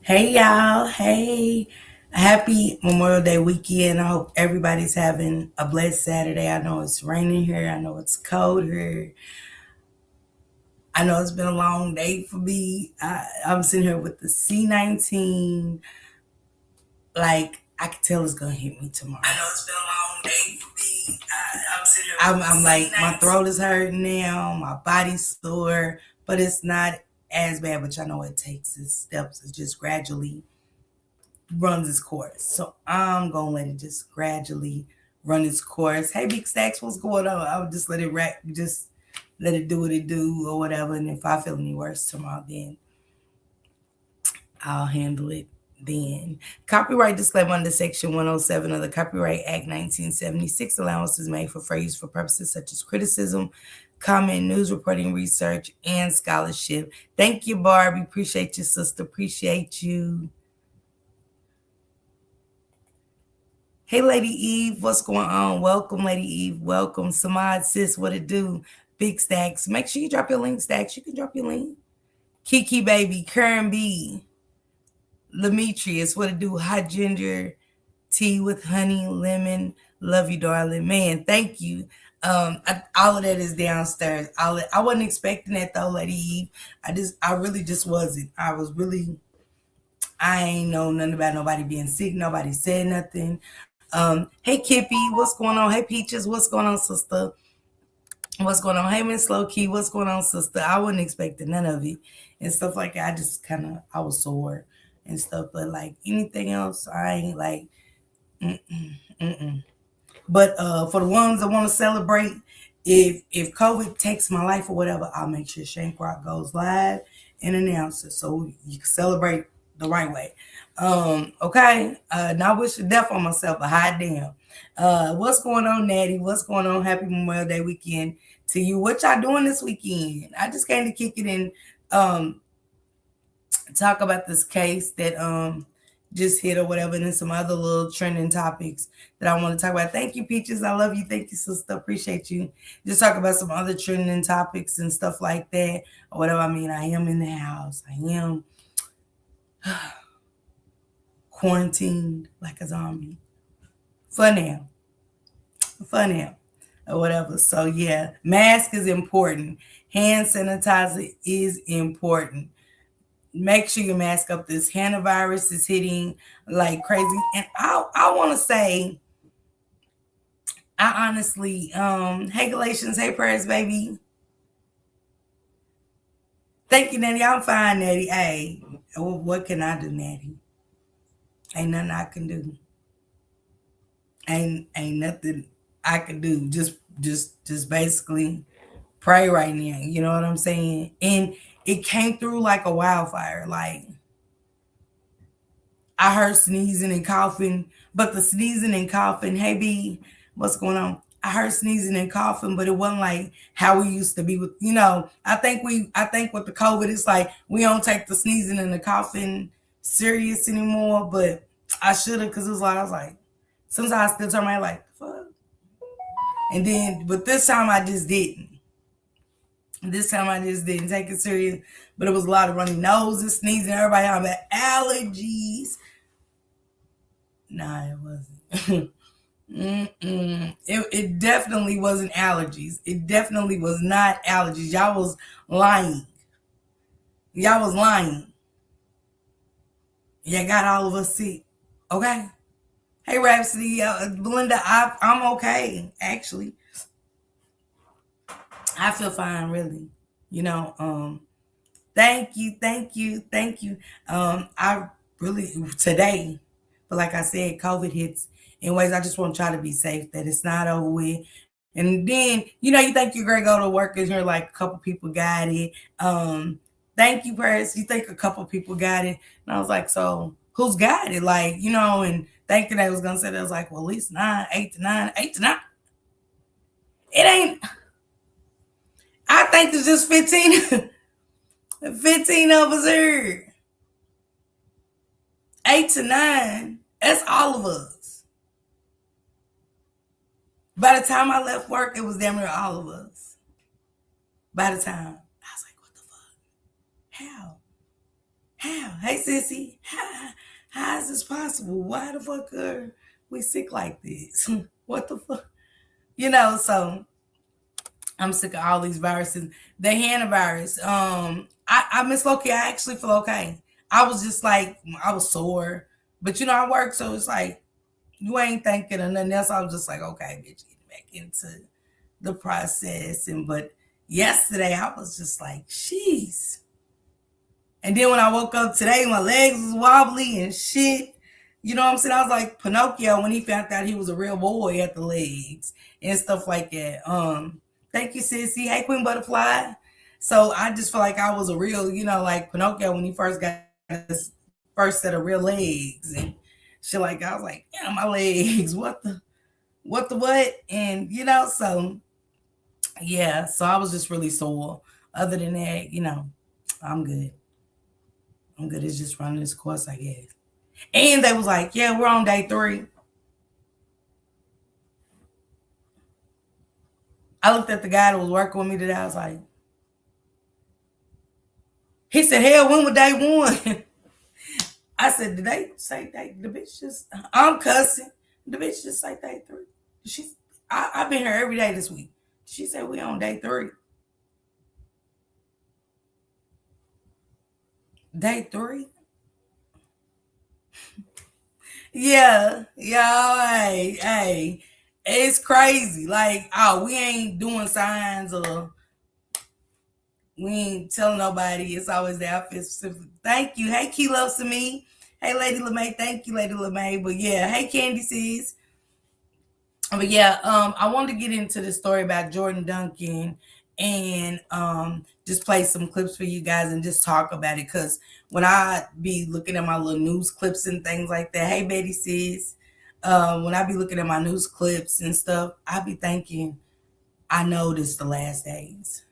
Hey y'all, hey. Happy Memorial Day weekend. I hope everybody's having a blessed Saturday. I know it's raining here. I know it's cold here. I know it's been a long day for me. I'm sitting here with the C19. Like, I can tell it's going to hit me tomorrow. I know it's been a long day for me. I'm sitting here with I'm like, my throat is hurting now. My body's sore, but it's not as bad, which I know it takes its steps. It's just gradually runs its course. So I'm gonna let it just gradually run its course. Hey, Big Stacks, what's going on? I'll just let it just let it do what it do or whatever. And if I feel any worse tomorrow, then I'll handle it then. Copyright disclaimer under Section 107 of the Copyright Act 1976. Allowance is made for fair use for purposes such as criticism, comment, news reporting, research, and scholarship. Thank you, Barbie. Appreciate you, sister. Appreciate you. Hey, Lady Eve, what's going on? Welcome, Lady Eve. Welcome. Samad, sis, what it do? Big Stacks. Make sure you drop your link, Stacks. You can drop your link. Kiki, baby. Karen B. Demetrius, what it do? Hot ginger tea with honey, lemon. Love you, darling. Man, thank you. All of that is downstairs. I wasn't expecting that, though, Lady Eve. I really just wasn't. I ain't know nothing about nobody being sick. Nobody said nothing. Hey Kippy, what's going on? Hey Peaches, what's going on, sister? What's going on? Hey Miss Lowkey, what's going on, sister? I wasn't expecting none of it and stuff like that. I was sore and stuff, but like anything else, I ain't like, mm-mm. But for the ones that want to celebrate, if COVID takes my life or whatever, I'll make sure Shank Rock goes live and announce it so you can celebrate the right way. Okay. Not wish death on myself, but hot damn. What's going on, Natty? What's going on? Happy Memorial Day weekend to you. What y'all doing this weekend? I just came to kick it in, um, talk about this case that just hit or whatever, and then some other little trending topics that I want to talk about. Thank you, Peaches. I love you. Thank you, sister. Appreciate you. Just talk about some other trending topics and stuff like that or whatever. I mean, I am in the house. I am quarantined like a zombie for now. For now. Or whatever. So yeah, mask is important. Hand sanitizer is important. Make sure you mask up. This hantavirus is hitting like crazy. And I want to say, I honestly, hey Galatians, hey prayers, baby. Thank you, Natty. I'm fine, Natty. Hey, what can I do, Natty? Ain't nothing I can do. Ain't nothing I can do. Just basically pray right now. You know what I'm saying? And it came through like a wildfire. Like I heard sneezing and coughing, but the sneezing and coughing, hey B, what's going on? I heard sneezing and coughing, but it wasn't like how we used to be with, I think with the COVID, it's like we don't take the sneezing and the coughing serious anymore, but I should have, because it was like, I was like, sometimes I still turn my head like, fuck. And then, but this time I just didn't. This time I just didn't take it serious, but it was a lot of runny noses, sneezing, everybody having allergies. Nah, it wasn't. It definitely wasn't allergies. It definitely was not allergies. Y'all was lying. Y'all was lying. You got all of us sick. Okay. Hey, Rhapsody, Belinda, I'm okay. Actually, I feel fine. Really, you know. Thank you, thank you, thank you. I really today, but like I said, COVID hits. Anyways, I just want to try to be safe that it's not over with. And then, you think you're gonna go to work and you're like a couple people got it. Thank you, Paris. You think a couple people got it. And I was like, so who's got it? Like, and thinking I was gonna say that, I was like, well, at least 9, 8 to 9, 8 to 9. It ain't, I think it's just 15. 15 of us here. 8 to 9. That's all of us. By the time I left work, it was damn near all of us. By the time I was like, what the fuck? How? Hey, sissy. How is this possible? Why the fuck are we sick like this? What the fuck? So I'm sick of all these viruses. The Hannah virus. I miss Loki. I actually feel okay. I was just like, I was sore. But I work, so it's like, you ain't thinking of nothing else. I was just like, okay, bitch, get back into the process. But yesterday I was just like, jeez. And then when I woke up today, my legs was wobbly and shit. You know what I'm saying? I was like Pinocchio when he found out he was a real boy at the legs and stuff like that. Thank you, sissy. Hey, Queen Butterfly. So I just feel like I was a real, like Pinocchio when he first got his first set of real legs and shit like that. I was like, yeah, my legs. What? And so yeah, so I was just really sore. Other than that, I'm good. I'm good. It's just running its course, I guess. And they was like, yeah, we're on day 3. I looked at the guy that was working with me today. I was like, he said, hell, when was day 1? I said, did they say day? The bitch just, I'm cussing. The bitch just say day 3. I've been here every day this week. She said, we on day 3. Day 3? Yeah. Hey. It's crazy. Like, oh, we ain't doing signs or we ain't telling nobody. It's always the outfit specific. Thank you. Hey, Key loves to me. Hey, Lady LeMay. Thank you, Lady LeMay. But yeah, hey, Candy Sis. But yeah, I wanted to get into the story about Jor'Dynn Duncan and just play some clips for you guys and just talk about it. Because when I be looking at my little news clips and things like that, hey, Betty Sis, when I be looking at my news clips and stuff, I be thinking, I know this the last days.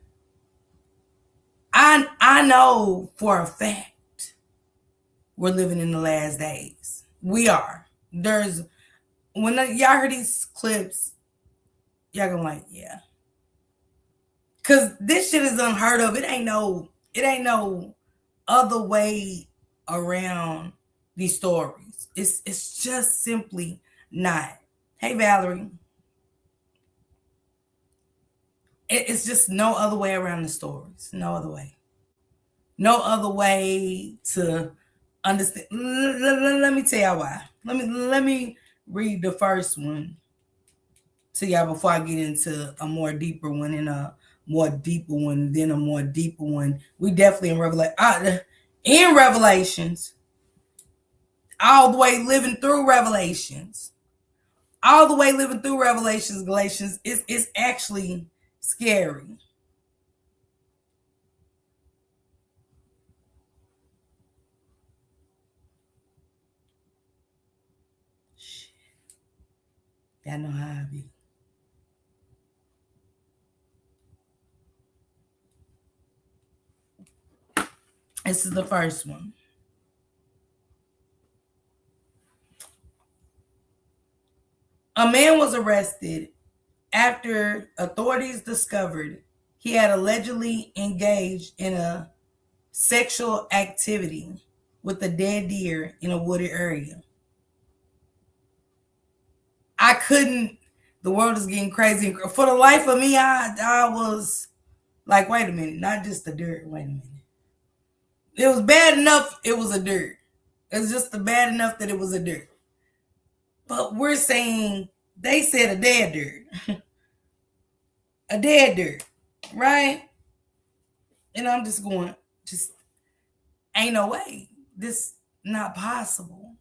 I know for a fact we're living in the last days. We are. When y'all hear these clips, y'all gonna like, yeah. Cause this shit is unheard of. It ain't no other way around these stories. It's just simply not. Hey Valerie. It's just no other way around the stories. No other way. No other way to understand. Let me tell y'all why. Let me read the first one to y'all before I get into a more deeper one and a more deeper one, then a more deeper one. We definitely in Revelations, all the way living through Revelations, all the way living through Revelations, Galatians. It's actually scary. Y'all know how I be. This is the first one. A man was arrested after authorities discovered he had allegedly engaged in a sexual activity with a dead deer in a wooded area. I couldn't, the world is getting crazy. For the life of me, I was like, wait a minute, not just the dirt. Wait a minute. It was bad enough it was a dirt. It's just bad enough that it was a dirt. But we're saying they said a dead dirt. A dead dirt. Right? And I'm just going, just ain't no way. This not possible.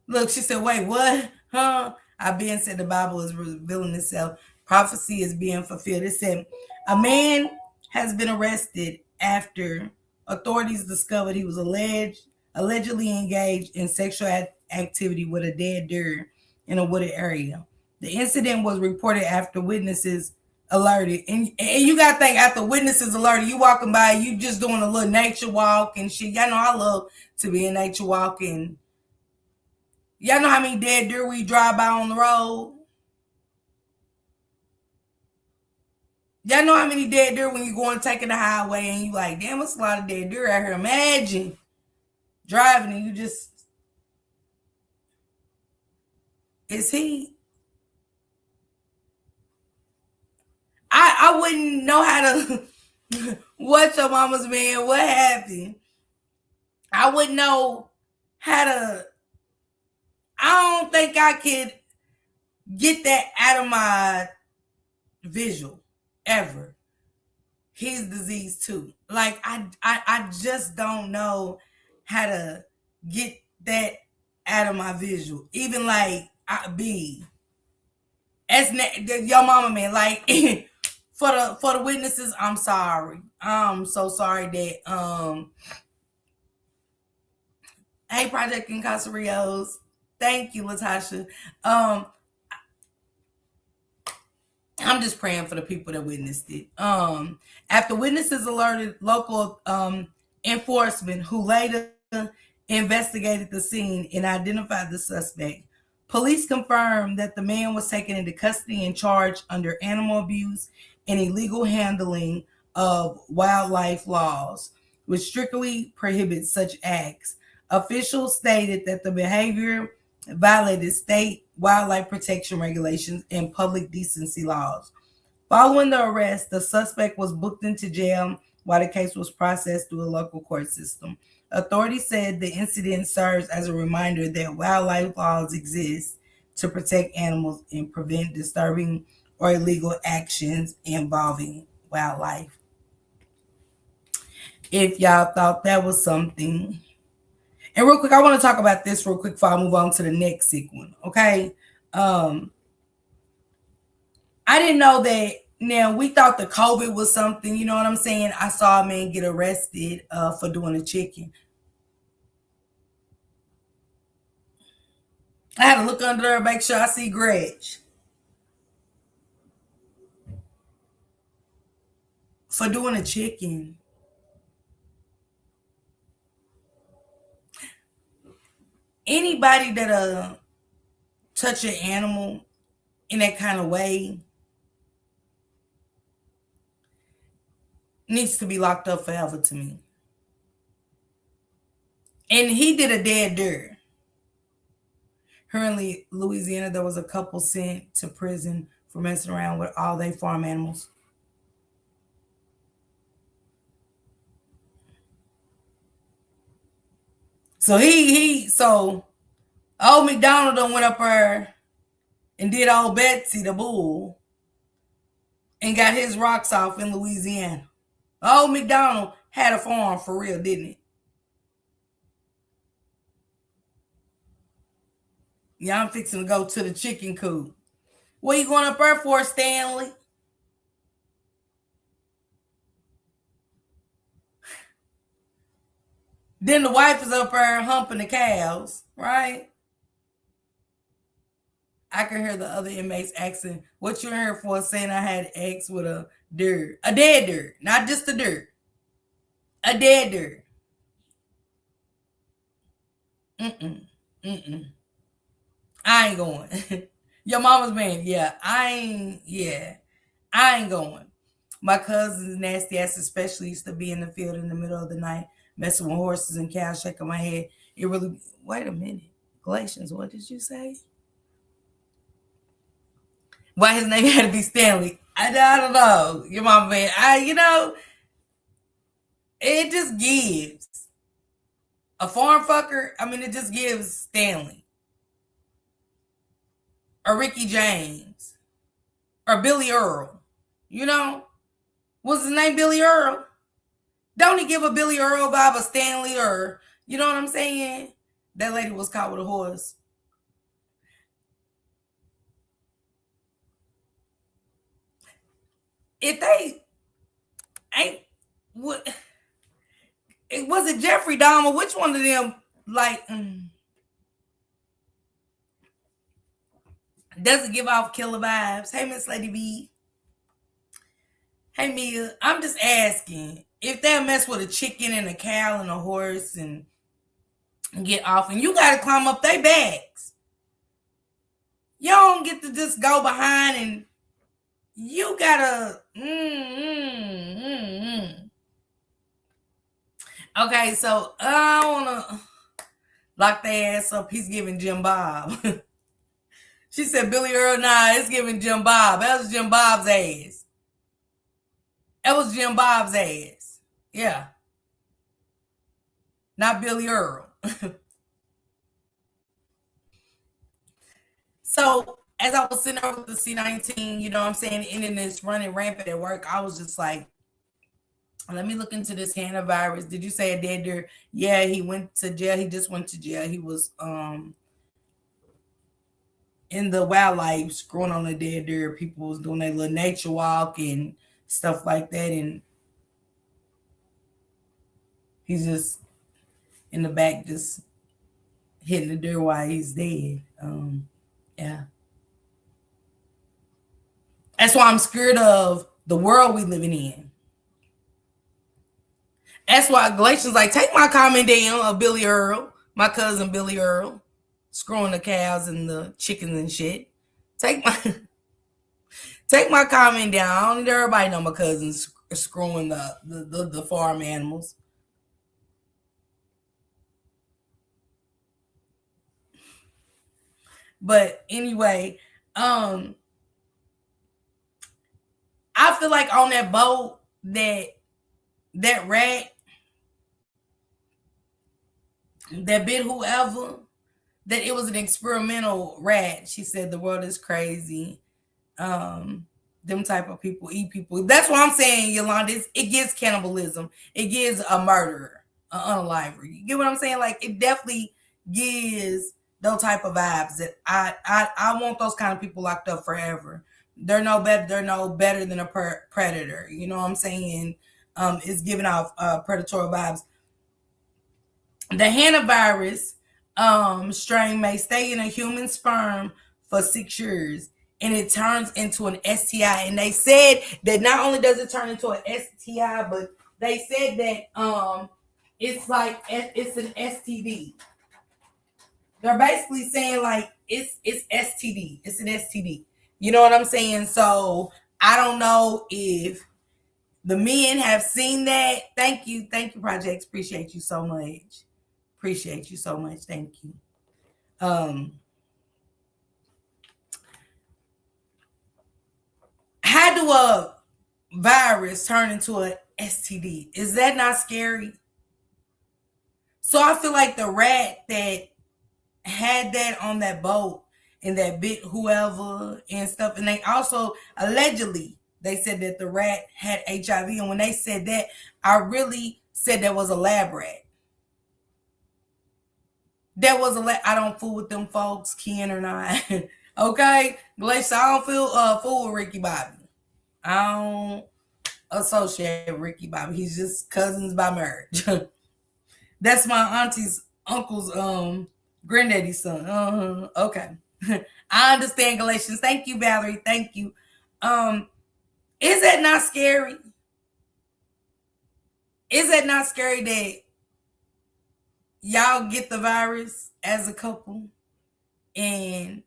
Look, she said, wait, what? Huh? I been said the Bible is revealing itself. Prophecy is being fulfilled. It said, a man has been arrested after authorities discovered he was allegedly engaged in sexual activity with a dead deer in a wooded area. The incident was reported after witnesses alerted. And you got to think, after witnesses alerted, you walking by, you just doing a little nature walk and shit. Y'all know I love to be in nature walking. Y'all know how many dead deer we drive by on the road? Y'all know how many dead deer when you going taking the highway and you like, damn, it's a lot of dead deer out here. Imagine. driving and you just, is he? I wouldn't know how to what your mama's man, what happened. I wouldn't know how to, I don't think I could get that out of my visual ever. He's diseased too. Like I just don't know how to get that out of my visual. Even like I be as your mama man, like for the witnesses, I'm sorry. I'm so sorry that hey Project Incarcerios. Thank you, Latasha. Um I'm just praying for the people that witnessed it. After witnesses alerted local enforcement, who later investigated the scene and identified the suspect, police confirmed that the man was taken into custody and charged under animal abuse and illegal handling of wildlife laws, which strictly prohibits such acts. Officials stated that the behavior violated state wildlife protection regulations and public decency laws. Following the arrest, the suspect was booked into jail while the case was processed through the local court system. Authorities said the incident serves as a reminder that wildlife laws exist to protect animals and prevent disturbing or illegal actions involving wildlife. If y'all thought that was something. And real quick, I want to talk about this real quick before I move on to the next sequence. Okay. I didn't know that. Now, we thought the COVID was something, you know what I'm saying? I saw a man get arrested for doing a chicken. I had to look under there and make sure I see Gretch for doing a chicken. Anybody that touch an animal in that kind of way needs to be locked up forever to me. And he did a dead deer. Currently, Louisiana, there was a couple sent to prison for messing around with all their farm animals. So old McDonald done went up there and did old Betsy the bull and got his rocks off in Louisiana. Old McDonald had a farm for real, didn't he? Yeah, I'm fixing to go to the chicken coop. What you going up there for, Stanley? Then the wife is up there humping the cows, right? I can hear the other inmates asking, "What you in here for?" Saying I had eggs with a deer, a dead deer, not just a deer, a dead deer. Mm-mm, mm-mm. I ain't going. Your mama's man, yeah. I ain't going. My cousin's nasty ass especially used to be in the field in the middle of the night, messing with horses and cows, shaking my head. It really, wait a minute. Galatians, what did you say? Why his name had to be Stanley? I don't know. Your mama man. It just gives. A farm fucker, I mean, it just gives Stanley. Or Ricky James. Or Billy Earl. You know? What's his name? Billy Earl? Don't he give a Billy Earl vibe, a Stanley, or you know what I'm saying? That lady was caught with a horse. If they ain't what it was it Jeffrey Dahmer, which one of them like doesn't give off killer vibes? Hey Miss Lady B. Hey Mia. I'm just asking. If they mess with a chicken and a cow and a horse and get off and you gotta climb up their backs. You don't get to just go behind and you gotta. Okay, so I wanna. Lock their ass up. He's giving Jim Bob. She said, Billy Earl, nah, it's giving Jim Bob. That was Jim Bob's ass. That was Jim Bob's ass. Yeah. Not Billy Earl. So as I was sitting over with the C-19, you know what I'm saying, ending this running rampant at work, I was just like, let me look into this coronavirus. Did you say a dead deer? Yeah, he went to jail. He just went to jail. He was in the wildlife screwing on a dead deer. People was doing their little nature walk and stuff like that. And he's just in the back just hitting the deer while he's dead. Yeah. That's why I'm scared of the world we living in. That's why Galatians like, take my comment down of Billy Earl, my cousin Billy Earl, screwing the cows and the chickens and shit. Take my take my comment down. I don't need everybody know my cousin's screwing the farm animals. But anyway, I feel like on that boat that rat that bit whoever, that it was an experimental rat. She said the world is crazy. Them type of people eat people. That's what I'm saying, Yolanda. It gives cannibalism. It gives a murderer, an unaliver. You get what I'm saying? Like it definitely gives those type of vibes that I want those kind of people locked up forever. They're no better. They're no better than a predator. You know what I'm saying? It's giving off predatory vibes. The hantavirus strain may stay in a human sperm for 6 years and it turns into an STI. And they said that not only does it turn into an STI, but they said that it's like it's an STD. They're basically saying like it's STD. It's an STD. You know what I'm saying? So I don't know if the men have seen that. Thank you, Projects. Appreciate you so much. Appreciate you so much. Thank you. How do a virus turn into an STD? Is that not scary? So I feel like the rat that had that on that boat and that bit whoever and stuff, and they also allegedly they said that the rat had HIV, and when they said that, I really said that was a lab rat. That was I don't fool with them folks, Ken or not. Okay, Glacier, I don't feel fool with Ricky Bobby. I don't associate with Ricky Bobby. He's just cousins by marriage. That's my auntie's uncle's granddaddy's son. Okay. I understand, Galatians. Thank you, Valerie. Thank you. Is that not scary? Is that not scary that y'all get the virus as a couple, and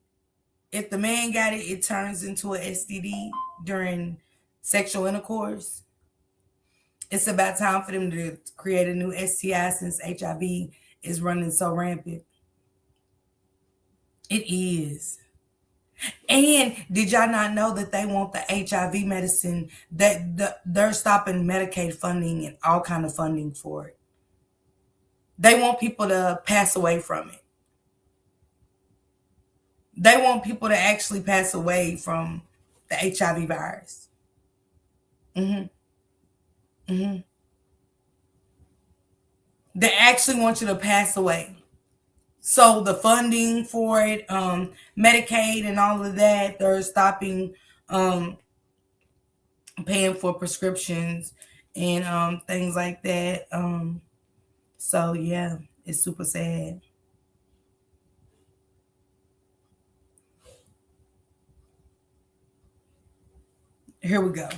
if the man got it, it turns into an STD during sexual intercourse? It's about time for them to create a new STI since HIV is running so rampant. It is. And did y'all not know that they want the HIV medicine, that they're stopping Medicaid funding and all kind of funding for it? They want people to pass away from it. They want people to actually pass away from the HIV virus. They actually want you to pass away. So the funding for it, Medicaid and all of that, they're stopping paying for prescriptions and things like that. So yeah, it's super sad. Here we go.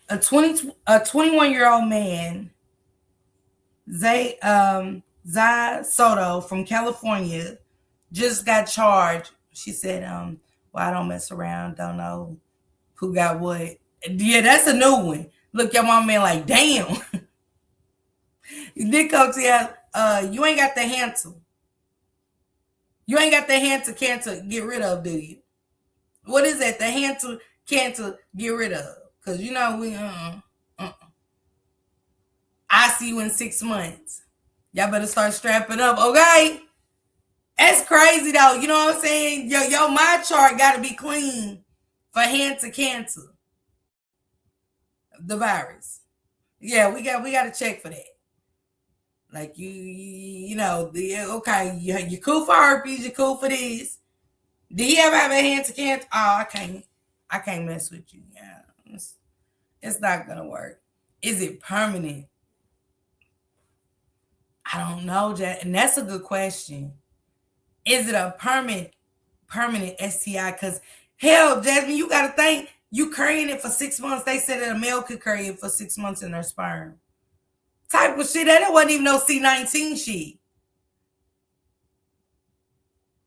A 21-year-old man, Zay Soto from California, just got charged. She said, well, I don't mess around, don't know who got what. Yeah, that's a new one. Look, your mom man like, damn. Nico tell you ain't got the hand to. You ain't got the hand to cancer get rid of, do you? What is that? The hand to cancer get rid of? Cause you know we I see you in 6 months. Y'all better start strapping up, okay? That's crazy though. You know what I'm saying? Yo, my chart gotta be clean for hand to cancer, the virus. Yeah, we got to check for that. Like you know, okay, you're cool for herpes, you're cool for this. Did he ever have a hand to cancer? Oh, I can't mess with you. Yeah, it's not gonna work. Is it permanent? I don't know, Jack, and that's a good question. Is it a permanent STI? Because hell, Jasmine, you got to think you carrying it for 6 months. They said that a male could carry it for 6 months in their sperm. Type of shit. That wasn't even no C19 shit.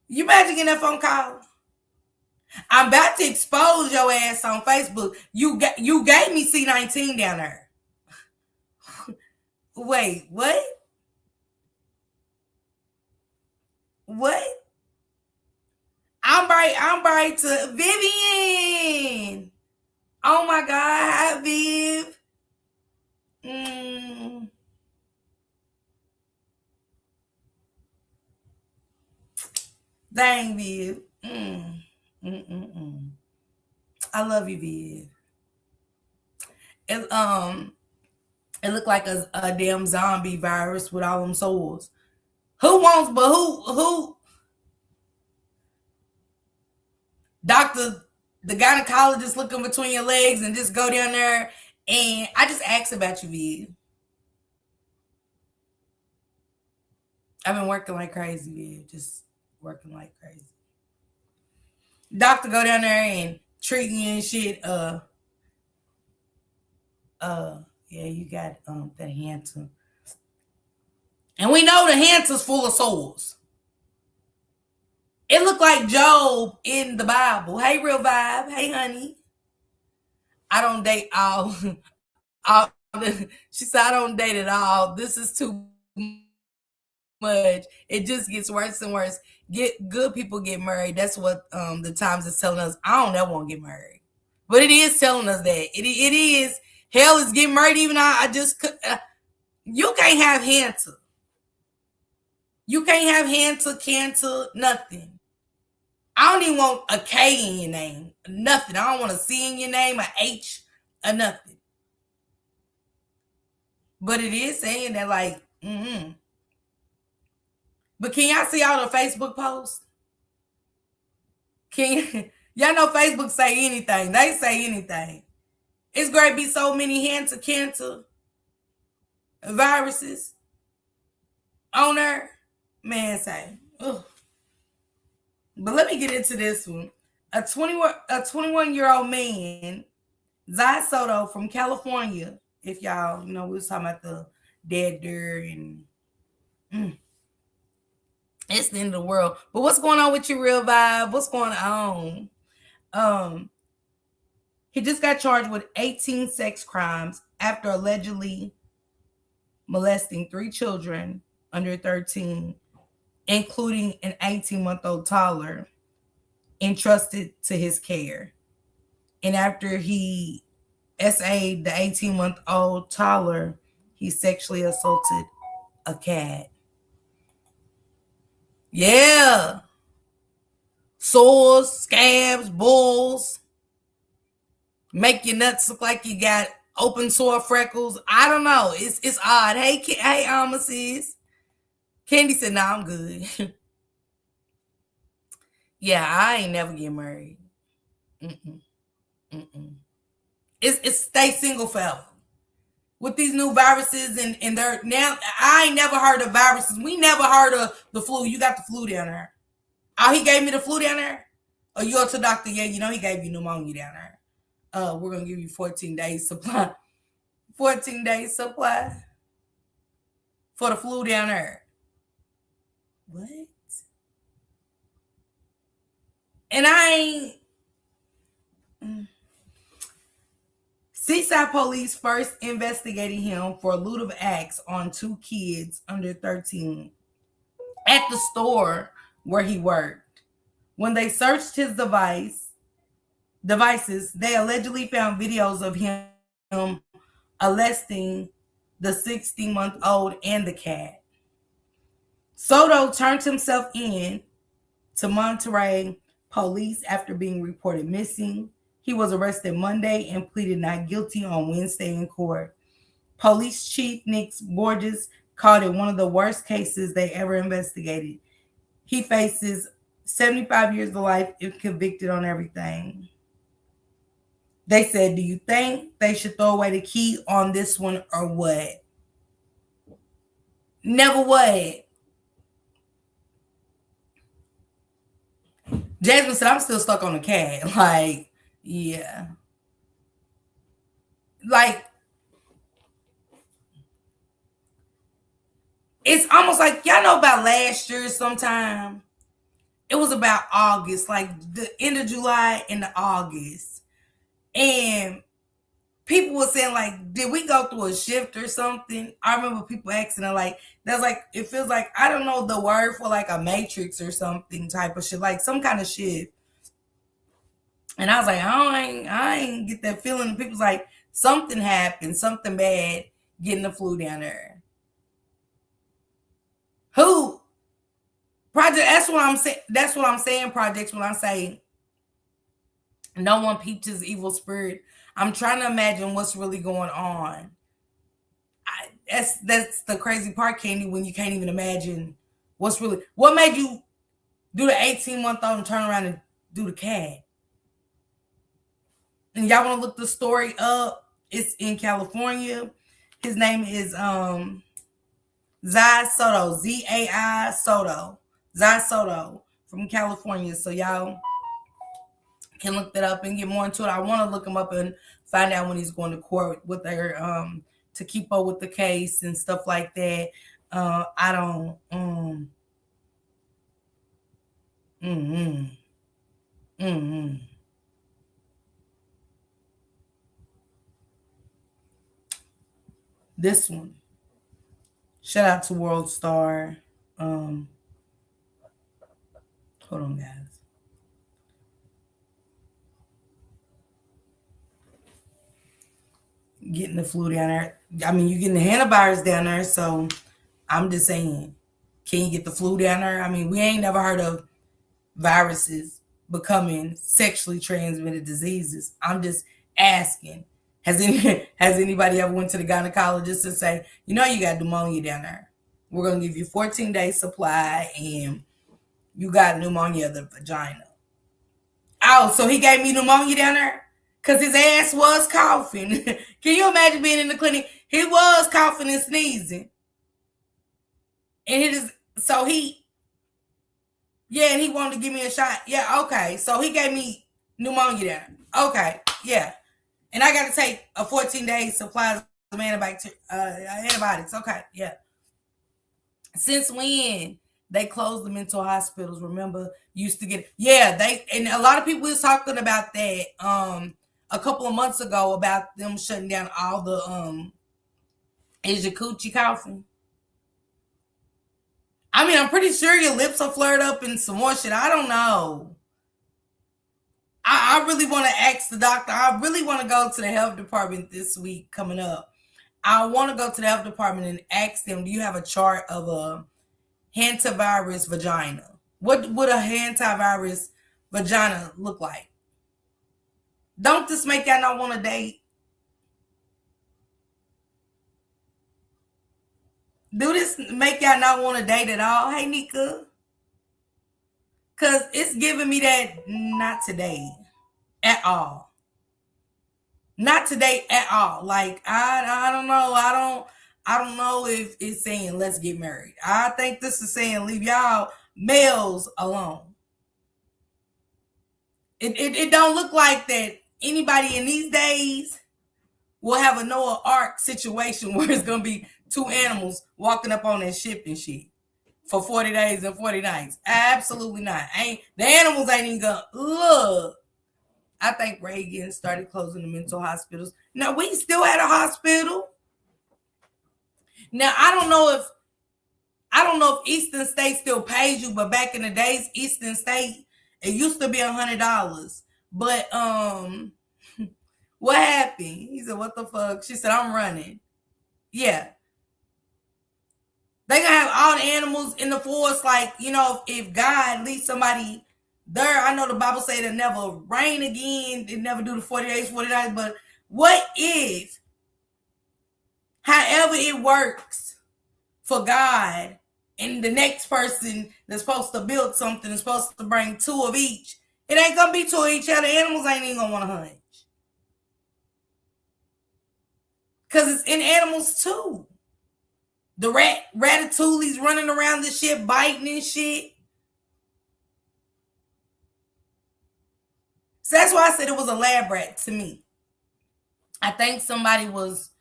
You imagine getting that phone call? I'm about to expose your ass on Facebook. You gave me C19 down there. Wait, what? What? I'm right to Vivian. Oh my God, hi Viv. Mm, dang Viv. Mm. I love you, Viv. It it looked like a damn zombie virus with all them sores. Who wants? But who? Doctor, the gynecologist looking between your legs and just go down there. And I just asked about you, Viv. I've been working like crazy, Viv. Just working like crazy. Doctor go down there and treating you and shit. Yeah, you got that Hanson. And we know the Hanson's full of sores. It looked like Job in the Bible. Hey, real vibe. Hey, honey. I don't date all. She said I don't date at all. This is too much. It just gets worse and worse. Get good people get married. That's what the Times is telling us. I don't ever want to get married, but it is telling us that it is hell is getting married. Even I just you can't have Hanta. You can't have Hanta, Cancer, nothing. I don't even want a K in your name. Nothing. I don't want a C in your name, a H, or nothing. But it is saying that, like, But can y'all see all the Facebook posts? Can y'all know Facebook say anything? They say anything. It's going to be so many cancer viruses on there. Man, say, ugh. But let me get into this one. A 21-year-old man, Zai Soto from California. If y'all, we was talking about the dead deer and it's the end of the world. But what's going on with your real vibe? What's going on? Um, he just got charged with 18 sex crimes after allegedly molesting 3 children under 13, including an 18-month-old toddler entrusted to his care. And after he SA'd the 18-month-old toddler, he sexually assaulted a cat. Yeah. Sores, scabs, bulls, make your nuts look like you got open sore freckles. I don't know. It's odd. Hey, sis. Candy said, "Nah, I'm good." Yeah, I ain't never get married. Mm-mm, mm-mm. It's stay single forever. With these new viruses and they're now, I ain't never heard of viruses. We never heard of the flu. You got the flu down there. Oh, he gave me the flu down there? Oh, you go to the doctor? Yeah, he gave you pneumonia down there. We're gonna give you 14 days supply. 14 days supply for the flu down there. What? And I ain't Seaside police first investigated him for loot of axe on 2 kids under 13 at the store where he worked. When they searched his devices, they allegedly found videos of him arresting the 60-month-old and the cat. Soto turned himself in to Monterey police after being reported missing. He was arrested Monday and pleaded not guilty on Wednesday in court. Police Chief Nick Borges called it one of the worst cases they ever investigated. He faces 75 years to life if convicted on everything. They said, do you think they should throw away the key on this one or what? Never what? Jasmine said, I'm still stuck on the cat. Like, yeah. Like, it's almost like, y'all know about last year sometime? It was about August, like the end of July into August. And people were saying, like, did we go through a shift or something? I remember people asking her, like, that's like, it feels like, I don't know the word for like a matrix or something type of shit, like some kind of shift. And I was like, I ain't get that feeling. And people's like, something happened, something bad, getting the flu down there. Who? Project, that's what I'm saying. That's what I'm saying, projects, when I say no one peeped his evil spirit. I'm trying to imagine what's really going on. That's the crazy part, Candy, when you can't even imagine what's really. What made you do the 18-month-old and turn around and do the cat? And y'all want to look the story up? It's in California. His name is Zai Soto, Z-A-I Soto. Zai Soto from California. So y'all can look that up and get more into it. I want to look him up and find out when he's going to court with their to keep up with the case and stuff like that. I don't This one. Shout out to World Star. Hold on, guys. Getting the flu down there. I mean, you're getting the hantavirus down there, so I'm just saying, can you get the flu down there? I mean, we ain't never heard of viruses becoming sexually transmitted diseases. I'm just asking. Has anybody ever went to the gynecologist and say, you know, you got pneumonia down there? We're going to give you 14 days supply and you got pneumonia of the vagina. Oh, so he gave me pneumonia down there? Because his ass was coughing. Can you imagine being in the clinic? He was coughing and sneezing. And and he wanted to give me a shot. Yeah, okay. So he gave me pneumonia there. Okay, yeah. And I got to take a 14-day supply of antibiotics. Okay, yeah. Since when? They closed them into hospitals. Remember, used to get, and a lot of people was talking about that a couple of months ago about them shutting down all the is your coochie coughing? I mean, I'm pretty sure your lips are flared up and some more shit. I don't know. I really want to ask the doctor. I really want to go to the health department this week coming up. I want to go to the health department and ask them, do you have a chart of a hantavirus vagina? What would a hantavirus vagina look like? Don't this make y'all not want to date? Do this make y'all not want to date at all? Hey, Nika. Because it's giving me that not today at all. Not today at all. Like, I don't know. I don't know if it's saying let's get married. I think this is saying leave y'all males alone. It don't look like that anybody in these days will have a Noah Ark situation where it's going to be two animals walking up on that ship and shit for 40 days and 40 nights. Absolutely not. The animals ain't even gonna look. I think Reagan started closing the mental hospitals. Now, we still had a hospital. Now, I don't know if Eastern State still pays you, but back in the days, Eastern State, it used to be $100. But what happened? He said, "What the fuck?" She said, "I'm running." Yeah. They gonna have all the animals in the forest, like, if God leaves somebody there. I know the Bible say it'll never rain again, it never do the 40 days, 40 nights, but what if, however it works for God, and the next person that's supposed to build something is supposed to bring two of each, it ain't gonna be two of each other. Animals ain't even gonna want to hunt. Because it's in animals too. The ratatouille's running around the shit, biting and shit. So that's why I said it was a lab rat to me. I think somebody was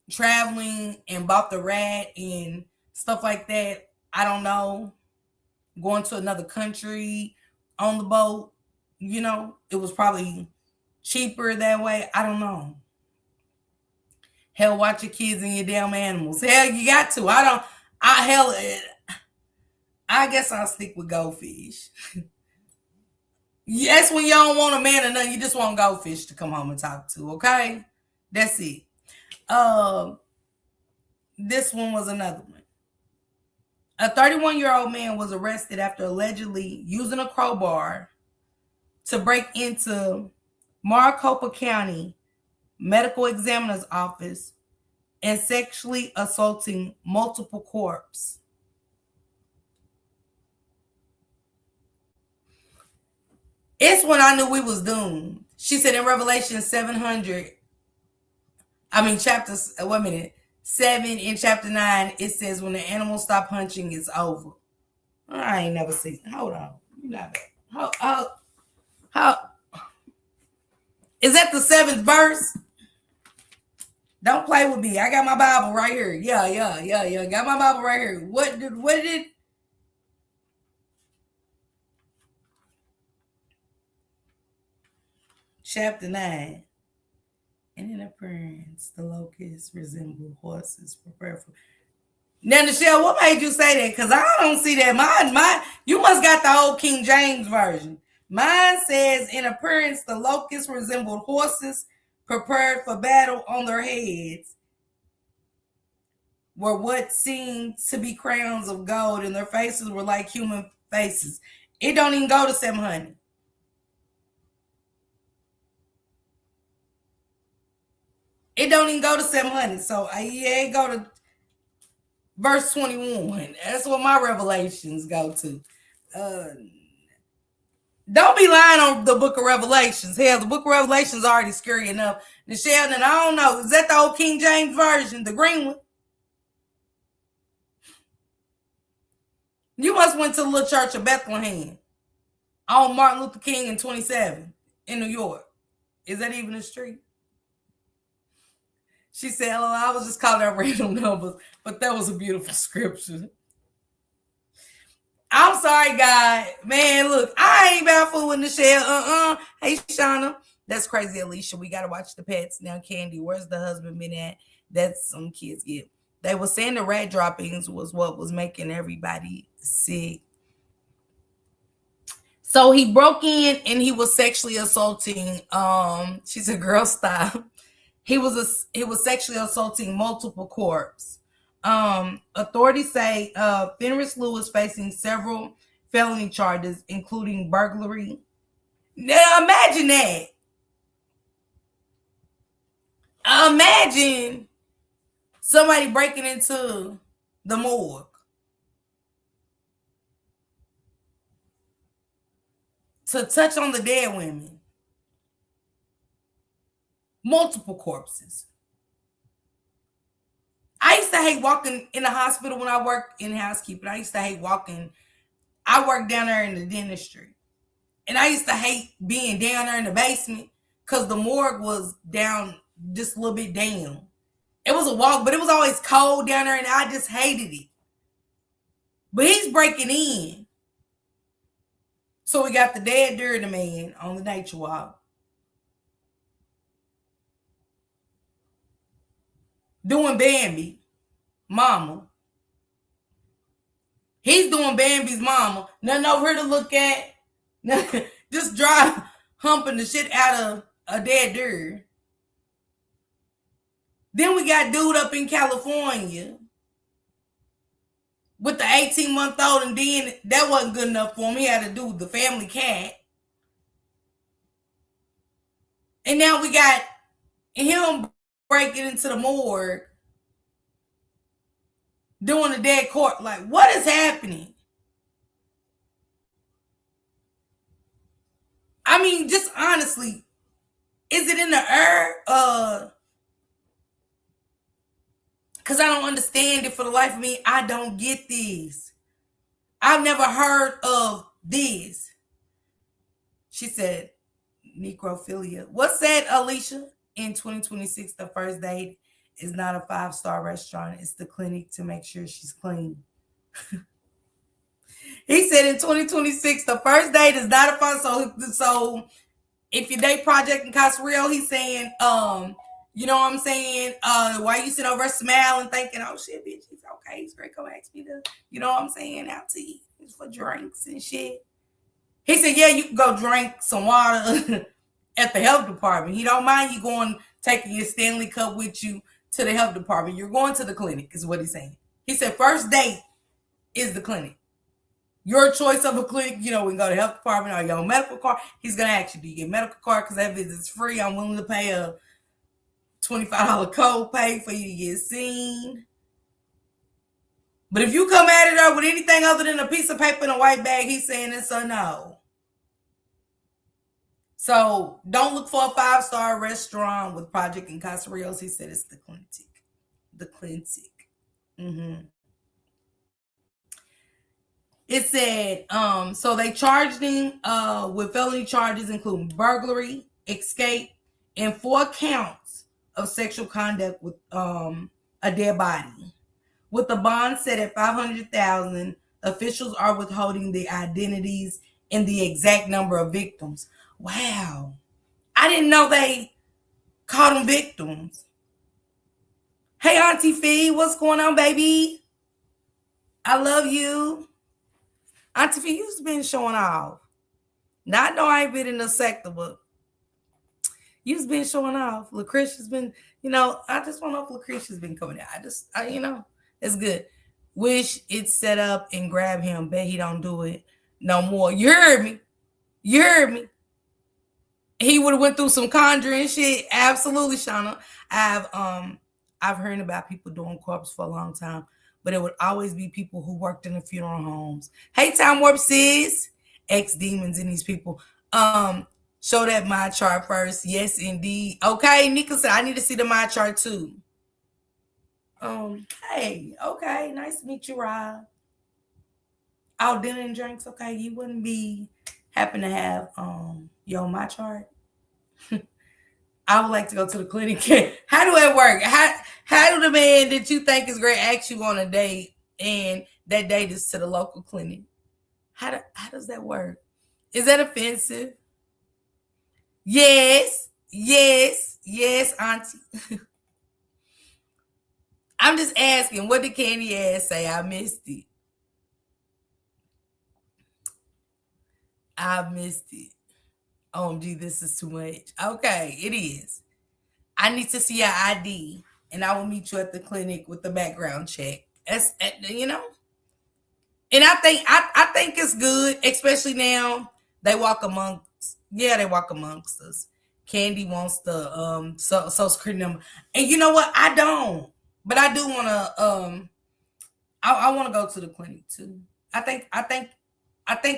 traveling and bought the rat and stuff like that. I don't know. Going to another country on the boat. It was probably cheaper that way. I don't know. Hell, watch your kids and your damn animals. Hell, you got to. I guess I'll stick with goldfish. That's when you don't want a man or nothing. You just want goldfish to come home and talk to, okay? That's it. This one was another one. A 31-year-old man was arrested after allegedly using a crowbar to break into Maricopa County Medical Examiner's office and sexually assaulting multiple corpses. It's when I knew we was doomed. She said in Revelation 700, chapter, 7 in chapter 9, it says when the animals stop hunching, it's over. I ain't never seen. Hold on. You not how is that the 7th verse? Don't play with me. I got my Bible right here. Yeah. Got my Bible right here. What did chapter 9? And in appearance, the locusts resemble horses prepared for. Now, Michelle, what made you say that? Because I don't see that. Mine, you must got the old King James version. Mine says, in appearance, the locusts resembled horses prepared for battle. On their heads were what seemed to be crowns of gold, and their faces were like human faces. It don't even go to 700. It don't even go to 700. So, it go to verse 21. That's what my revelations go to. Don't be lying on the book of Revelations. Hell, the book of Revelations is already scary enough. Michelle, and I don't know. Is that the old King James version, the green one? You must went to the little church of Bethlehem on Martin Luther King in 27 in New York. Is that even a street? She said, "Oh, I was just calling out random numbers, but that was a beautiful scripture." I'm sorry, God. Man, look, I ain't about fooling the shell. Hey, Shauna. That's crazy, Alicia. We got to watch the pets. Now, Candy, where's the husband been at? That's some kids get. They were saying the rat droppings was what was making everybody sick. So he broke in and he was sexually assaulting. She said, "Girl, stop." He was sexually assaulting multiple corpses. Authorities say Fenris Lewis facing several felony charges, including burglary. Now imagine that. Imagine somebody breaking into the morgue to touch on the dead women. Multiple corpses. I used to hate walking in the hospital when I worked in housekeeping. I used to hate walking. I worked down there in the dentistry. And I used to hate being down there in the basement because the morgue was down just a little bit down. It was a walk, but it was always cold down there and I just hated it. But he's breaking in. So we got the dead dirty man on the nature walk. doing Bambi, mama. He's doing Bambi's mama. Nothing over here to look at. Just drive humping the shit out of a dead deer. Then we got dude up in California with the 18-month-old, and then that wasn't good enough for him. He had to do the family cat. And now we got him breaking into the morgue, doing the dead court. Like, what is happening? I mean, just honestly, is it in the air? Because I don't understand it for the life of me. I don't get this. I've never heard of this. She said, necrophilia. What's that, Alicia? In 2026, the first date is not a 5-star restaurant. It's the clinic to make sure she's clean. He said in 2026, the first date is not a 5-star. So if you date Project and Cosreal, he's saying, you know what I'm saying? Why you sit over smiling thinking, oh shit, bitch, it's okay. He's great. Go ask me to, you know what I'm saying? Out to eat. It's for drinks and shit. He said, yeah, you can go drink some water at the health department. He don't mind you going, taking your Stanley Cup with you to the health department. You're going to the clinic, is what he's saying. He said, first date is the clinic. Your choice of a clinic, you know, we can go to the health department or your medical card. He's going to ask you, do you get medical card? Because that visit's free. I'm willing to pay a $25 copay for you to get seen. But if you come at it with anything other than a piece of paper and a white bag, he's saying it's a no. So don't look for a 5-star restaurant with Project and Casareos. He said it's the clinic. The clinic. Mm-hmm. It said, so they charged him with felony charges including burglary, escape, and 4 counts of sexual conduct with a dead body. With the bond set at $500,000, officials are withholding the identities and the exact number of victims. Wow. I didn't know they caught them victims. Hey, Auntie Fee, what's going on, baby? I love you. Auntie Fee, you've been showing off. Now, I know I ain't been in the sector, but you've been showing off. Lucretia's been, you know, I just want to know if Lucretia's been coming out. You know, it's good. Wish it's set up and grab him. Bet he don't do it no more. You heard me. You heard me. He would have went through some conjuring shit. Absolutely, Shauna. I've heard about people doing corpse for a long time, but it would always be people who worked in the funeral homes. Hey, Time Warp sis, ex-demons and these people. Show that my chart first. Yes, indeed. Okay, Nika said I need to see the my chart too. Hey, okay, nice to meet you, Rob. Oh, dinner and drinks. Okay, you wouldn't be happen to have your my chart. I would like to go to the clinic. How do it work? How do the man that you think is great ask you on a date and that date is to the local clinic? How does that work? Is that offensive? Yes, Auntie. I'm just asking, what did Candy ass say? I missed it. OMG, this is too much. Okay, it is. I need to see your ID, and I will meet you at the clinic with the background check. That's, you know. And I think it's good, especially now they walk amongst us. Candy wants the social security number, and you know what? I don't, but I do want to. I want to go to the clinic too. I think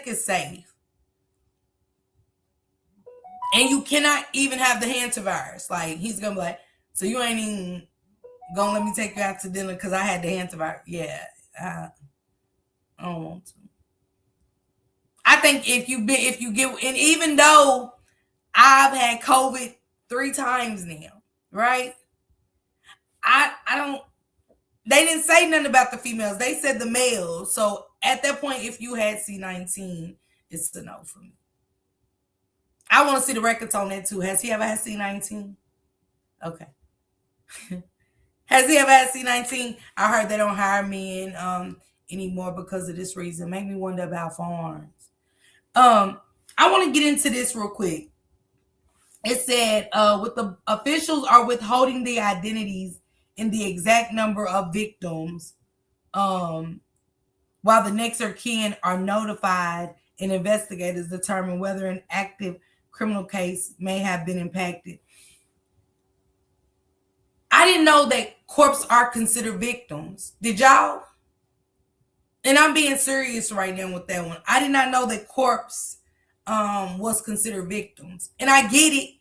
it's safe. And you cannot even have the hantavirus. Like, he's gonna be like, so you ain't even gonna let me take you out to dinner because I had the hantavirus. Yeah, I don't want to. I think if you get, and even though I've had COVID 3 times now, right? I don't. They didn't say nothing about the females. They said the males. So at that point, if you had C19, it's a no for me. I want to see the records on that too. Has he ever had C19? Okay. Has he ever had C-19? I heard they don't hire men anymore because of this reason. Make me wonder about farms. Um, I want to get into this real quick. It said, with the officials are withholding the identities and the exact number of victims, um, while the next of kin are notified and investigators determine whether an active criminal case may have been impacted. I didn't know that corpses are considered victims. Did y'all? And I'm being serious right now with that one. I did not know that corpse was considered victims. And I get it.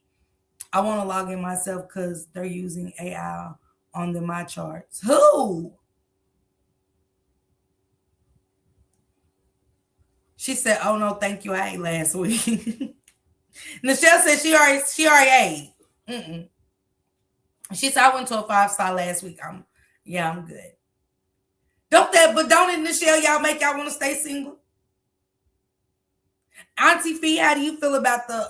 I want to log in myself because they're using AI on my charts. Who? She said, "Oh no, thank you. I ate last week." Nichelle said she already ate. Mm-mm. She said I went to a 5-star last week. I'm good. Don't it, Nichelle, y'all make y'all want to stay single? Auntie Fee, how do you feel about the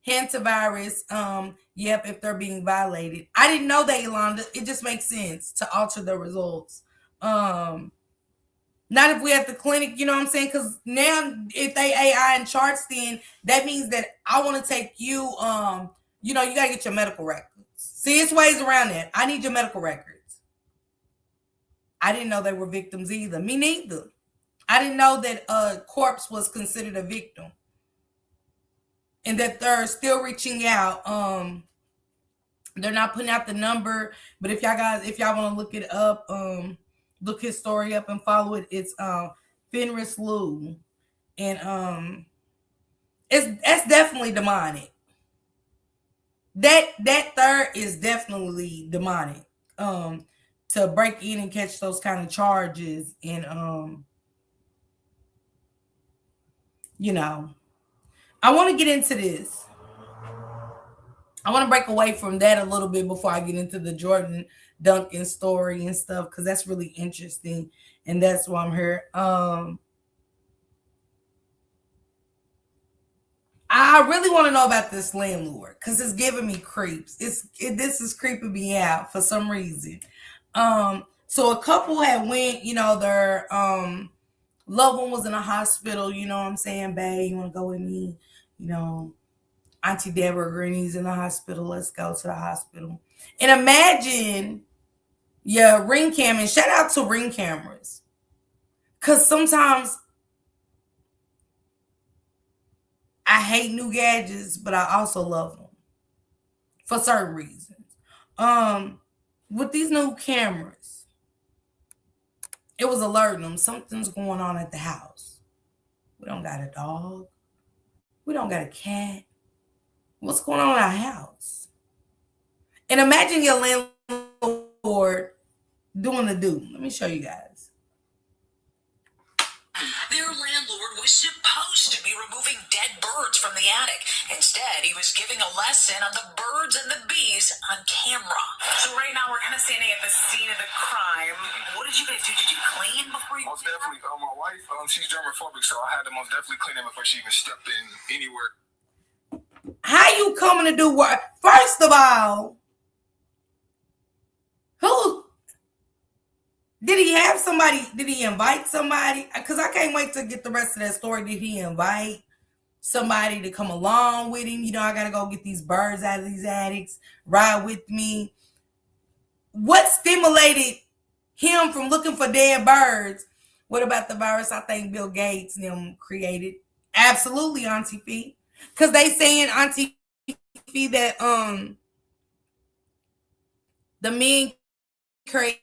hantavirus? Yep, if they're being violated. I didn't know that, Yolanda. It just makes sense to alter the results. Not if we at the clinic, you know what I'm saying? Because now if they AI and charts, then that means that I want to take you, you got to get your medical records. See, it's ways around that. I need your medical records. I didn't know they were victims either. Me neither. I didn't know that a corpse was considered a victim. And that they're still reaching out. They're not putting out the number, but if y'all want to look it up, look his story up and follow it. It's Fenris Lou, and that's definitely demonic. That third is definitely demonic. To break in and catch those kind of charges, and I want to get into this. I want to break away from that a little bit before I get into the Jor'Dynn Duncan story and stuff, because that's really interesting, and that's why I'm here. I really want to know about this landlord because it's giving me creeps. This is creeping me out for some reason. So a couple had went, their loved one was in a hospital. You know what I'm saying, babe? You want to go with me? Auntie Deborah Greeny's in the hospital. Let's go to the hospital. And imagine your ring cam, and shout out to ring cameras. Because sometimes I hate new gadgets, but I also love them for certain reasons. With these new cameras, it was alerting them something's going on at the house. We don't got a dog. We don't got a cat. What's going on in our house? And imagine your landlord doing the do. Let me show you guys. Their landlord was supposed to be removing dead birds from the attic. Instead, he was giving a lesson on the birds and the bees on camera. So right now, we're kind of standing at the scene of the crime. What did you guys do? Did you clean before you? Most definitely. My wife, she's germophobic, so I had to most definitely clean it before she even stepped in anywhere. How you coming to do work? First of all, who did he have somebody? Did he invite somebody? Because I can't wait to get the rest of that story. Did he invite somebody to come along with him? I got to go get these birds out of these attics. Ride with me. What stimulated him from looking for dead birds? What about the virus I think Bill Gates and them created? Absolutely, Auntie Fee. Because they saying, Auntie Fee, that the men created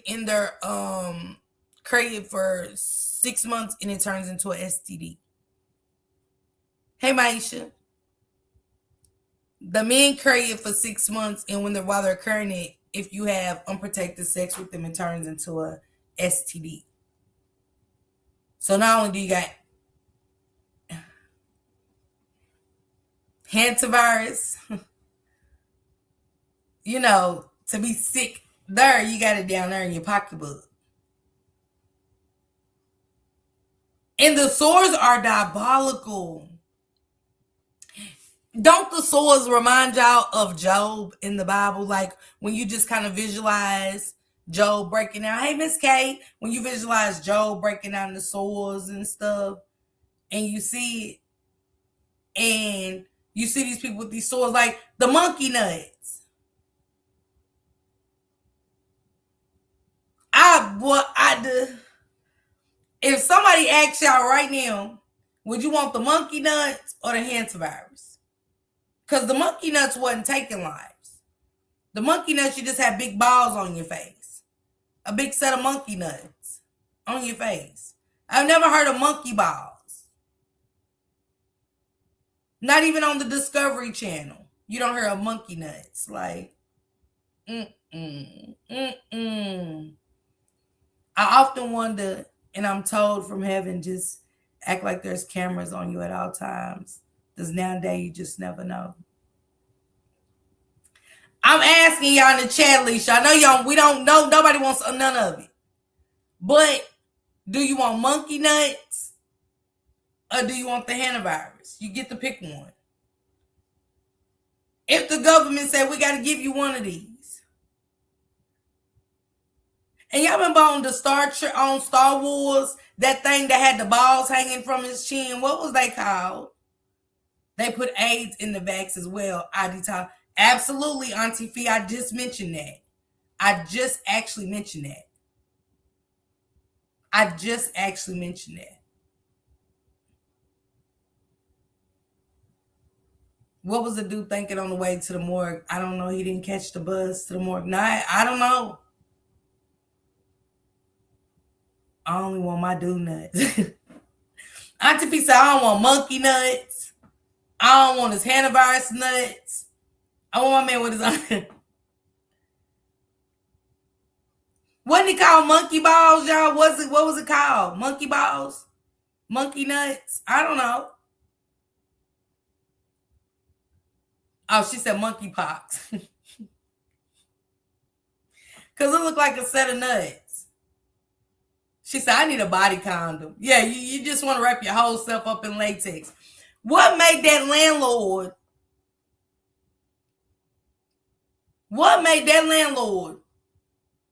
in their created for 6 months and it turns into an STD. Hey, Maisha. The men created for 6 months, and while they're carrying it, if you have unprotected sex with them, it turns into a STD. So not only do you got hantavirus, to be sick there, you got it down there in your pocketbook. And the sores are diabolical. Don't the swords remind y'all of Job in the Bible? Like when you just kind of visualize Job breaking down. Hey, Miss Kate, when you visualize Job breaking down the swords and stuff, and you see it, and you see these people with these swords, like the monkey nuts. I do. If somebody asks y'all right now, would you want the monkey nuts or the hantavirus? Because the monkey nuts wasn't taking lives. The monkey nuts, you just had big balls on your face. A big set of monkey nuts on your face. I've never heard of monkey balls. Not even on the Discovery Channel. You don't hear of monkey nuts. Like, I often wonder, and I'm told from heaven, just act like there's cameras on you at all times. Because nowadays you just never know. I'm asking y'all in the chat, Alicia. I know y'all, we don't know, nobody wants none of it. But do you want monkey nuts or do you want the hantavirus? You get to pick one. If the government said we got to give you one of these. And y'all remember on the Star Wars, that thing that had the balls hanging from his chin, what was they called? They put AIDS in the vax as well. Absolutely, Auntie Fee, I just mentioned that. I just actually mentioned that. What was the dude thinking on the way to the morgue? I don't know. He didn't catch the bus to the morgue. No, I don't know. I only want my dude nuts. Auntie P said, I don't want monkey nuts. I don't want his hantavirus nuts. I want my man with his own. Wasn't it called monkey balls, y'all? What was it called? Monkey balls? Monkey nuts? I don't know. Oh, she said monkey pox. Because it looked like a set of nuts. She said, I need a body condom. Yeah, you just want to wrap your whole self up in latex. What made that landlord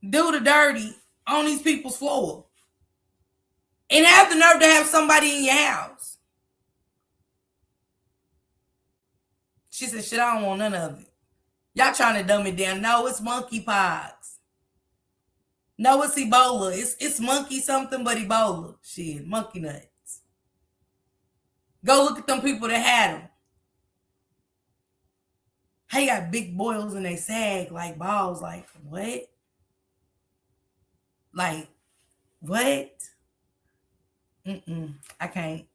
do the dirty on these people's floor? And have the nerve to have somebody in your house? She said, shit, I don't want none of it. Y'all trying to dumb it down. No, it's monkeypox. No, it's Ebola. It's monkey something but Ebola. Shit, monkey nuts. Go look at them people that had them. They got big boils and they sag like balls. Like, what? Like, what? I can't.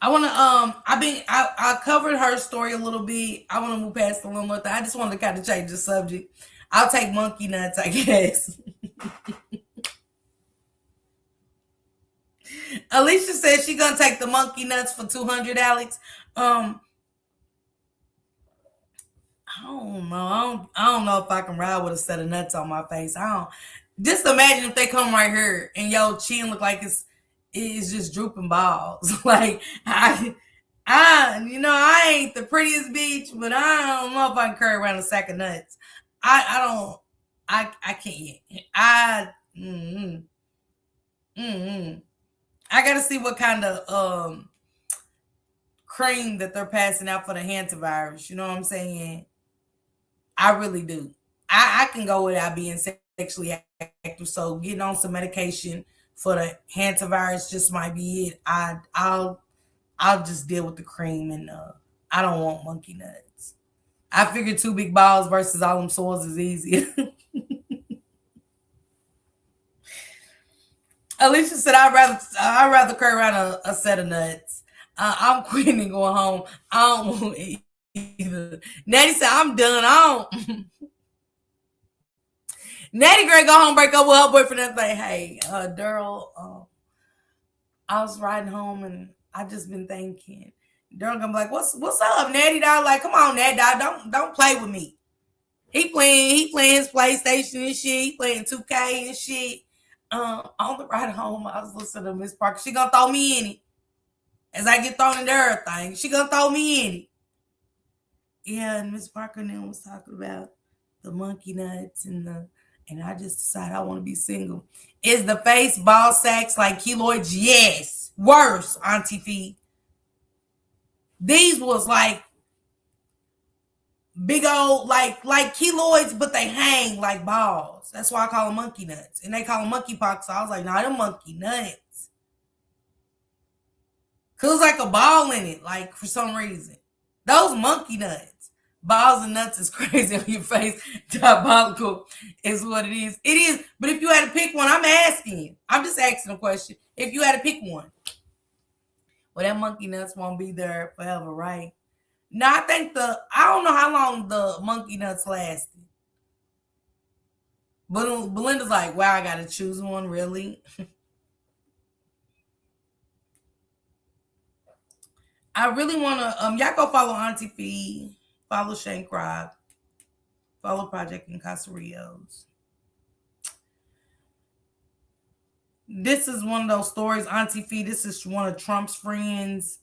I want to, I covered her story a little bit. I want to move past a little more. I just wanted to kind of change the subject. I'll take monkey nuts, I guess. Alicia said she's going to take the monkey nuts for $200, Alex. I don't know. I don't know if I can ride with a set of nuts on my face. Just imagine if they come right here and your chin look like it's just drooping balls. Like I ain't the prettiest bitch, but I don't know if I can carry around a sack of nuts. I can't. I gotta see what kind of cream that they're passing out for the hantavirus. You know what I'm saying? I really do. I can go without being sexually active. So getting on some medication for the hantavirus just might be it. I'll just deal with the cream, and I don't want monkey nuts. I figured 2 big balls versus all them sores is easier. Alicia said, I'd rather carry around a set of nuts. I'm quitting and going home. I don't want it either. Natty said, I'm done. Natty Gray go home, break up with her boyfriend and say, hey, Daryl, I was riding home and I just been thinking. Daryl gonna be like, what's up, Natty dog? Like, come on, Natty dog, don't play with me. He playing his PlayStation and shit. He playing 2K and shit. On the ride home, I was listening to Miss Parker. She gonna throw me in it. as I get thrown into everything. She gonna throw me in it. Yeah, and Miss Parker then was talking about the monkey nuts and I just decided I want to be single. Is the face ball sacks like keloids? Yes. Worse, Auntie Fee. These was like big old like keloids, but they hang like balls. That's why I call them monkey nuts. And they call them monkey pox. So I was like, nah, they're monkey nuts. Cause it was like a ball in it, like for some reason. Those monkey nuts. Balls and nuts is crazy on your face. Diabolical is what it is. It is. But if you had to pick one, I'm asking you. I'm just asking a question. If you had to pick one. Well, that monkey nuts won't be there forever, right? No, I think I don't know how long the monkey nuts lasted. But Belinda's like, wow, I gotta choose one, really? I really wanna y'all go follow Auntie Fee, follow Shane Crive, follow Project Incarcerios. This is one of those stories, Auntie Fee. This is one of Trump's friends.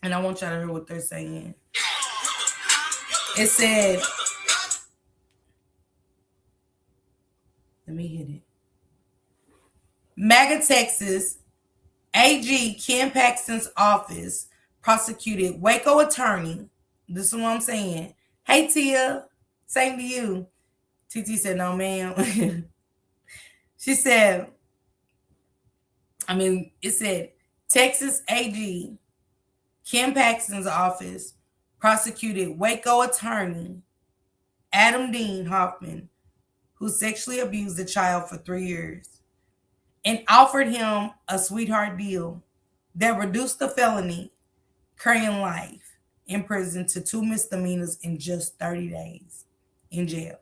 And I want y'all to hear what they're saying. It said, let me hit it. MAGA Texas AG Ken Paxton's office prosecuted Waco attorney. This is what I'm saying. Hey, Tia. Same to you. TT said, no, ma'am. She said, it said, Texas AG Ken Paxton's office prosecuted Waco attorney Adam Dean Hoffman, who sexually abused a child for 3 years, and offered him a sweetheart deal that reduced the felony carrying life in prison to 2 misdemeanors in just 30 days in jail.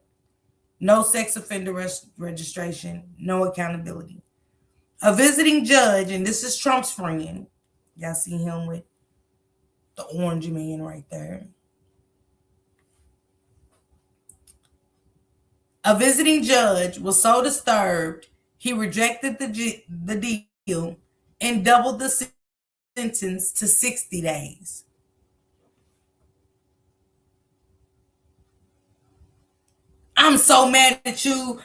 No sex offender registration, no accountability. A visiting judge, and this is Trump's friend. Y'all see him with the orange man right there. A visiting judge was so disturbed, he rejected the deal and doubled the sentence to 60 days. I'm so mad at you.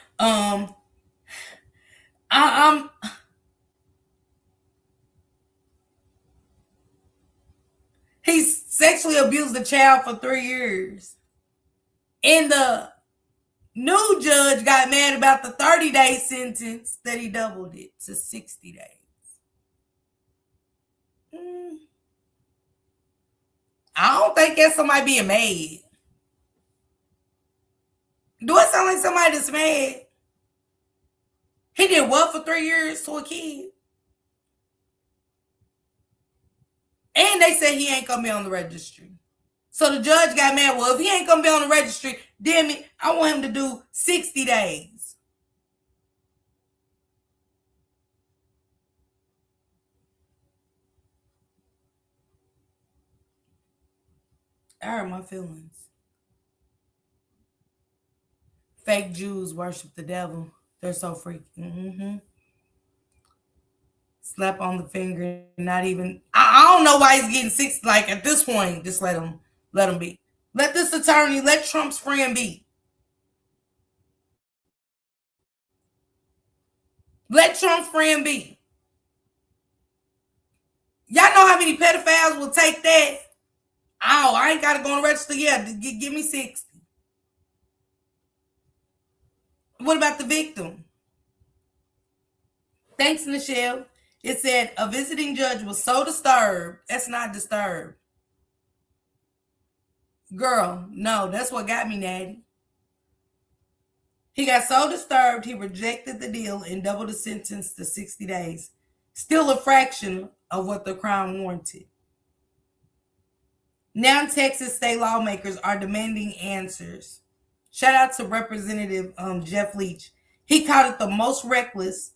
He sexually abused a child for 3 years. And the new judge got mad about the 30-day sentence that he doubled it to 60 days. I don't think that's somebody being mad. Do it sound like somebody that's mad? He did what for 3 years to a kid? And they said he ain't gonna be on the registry. So the judge got mad. Well, if he ain't gonna be on the registry, damn it, I want him to do 60 days. I hurt my feelings. Fake Jews worship the devil. They're so freaky. Slap on the finger, not even. I don't know why he's getting 60. Like at this point, just let him be. Let this attorney, let Trump's friend be. Let Trump's friend be. Y'all know how many pedophiles will take that? Oh, I ain't got to go on the register. Yeah, give me 60. What about the victim? Thanks, Nichelle. It said a visiting judge was so disturbed. That's not disturbed. Girl, no, that's what got me, Natty. He got so disturbed, he rejected the deal and doubled the sentence to 60 days. Still a fraction of what the crime warranted. Now Texas state lawmakers are demanding answers. Shout out to Representative Jeff Leach. He called it the most reckless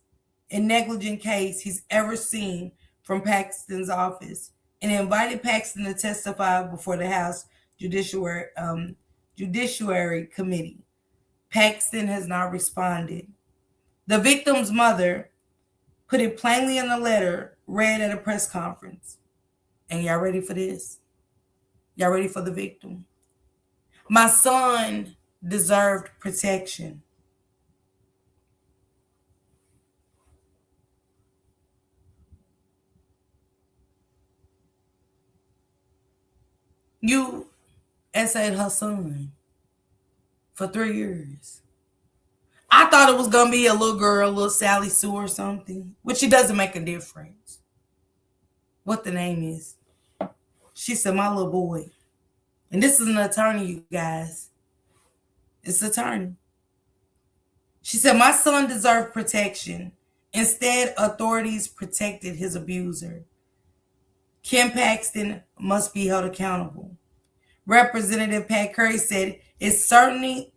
and negligent case he's ever seen from Paxton's office and invited Paxton to testify before the House Judiciary Committee. Paxton has not responded. The victim's mother, put it plainly in a letter read at a press conference. And y'all ready for this? Y'all ready for the victim? My son deserved protection. You essayed her son for 3 years. I thought it was going to be a little girl, little Sally Sue or something, which it doesn't make a difference what the name is. She said, my little boy. And this is an attorney, you guys. It's an attorney. She said, my son deserved protection. Instead, authorities protected his abuser. Kim Paxton must be held accountable. Representative Pat Curry said, it's certainly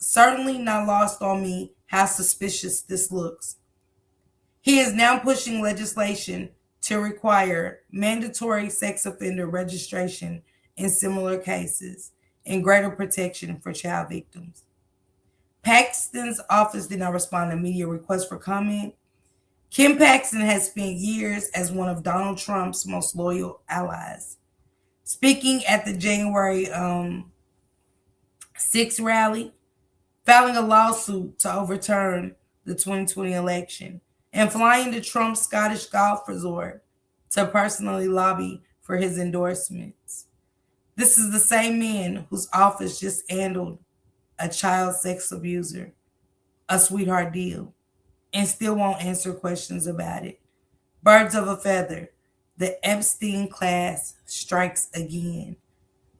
not lost on me how suspicious this looks. He is now pushing legislation to require mandatory sex offender registration in similar cases and greater protection for child victims. Paxton's office did not respond to media requests for comment. Kim Paxton has spent years as one of Donald Trump's most loyal allies. Speaking at the January 6th rally, filing a lawsuit to overturn the 2020 election, and flying to Trump's Scottish golf resort to personally lobby for his endorsements. This is the same man whose office just handled a child sex abuser, a sweetheart deal, and still won't answer questions about it. Birds of a feather, the Epstein class strikes again.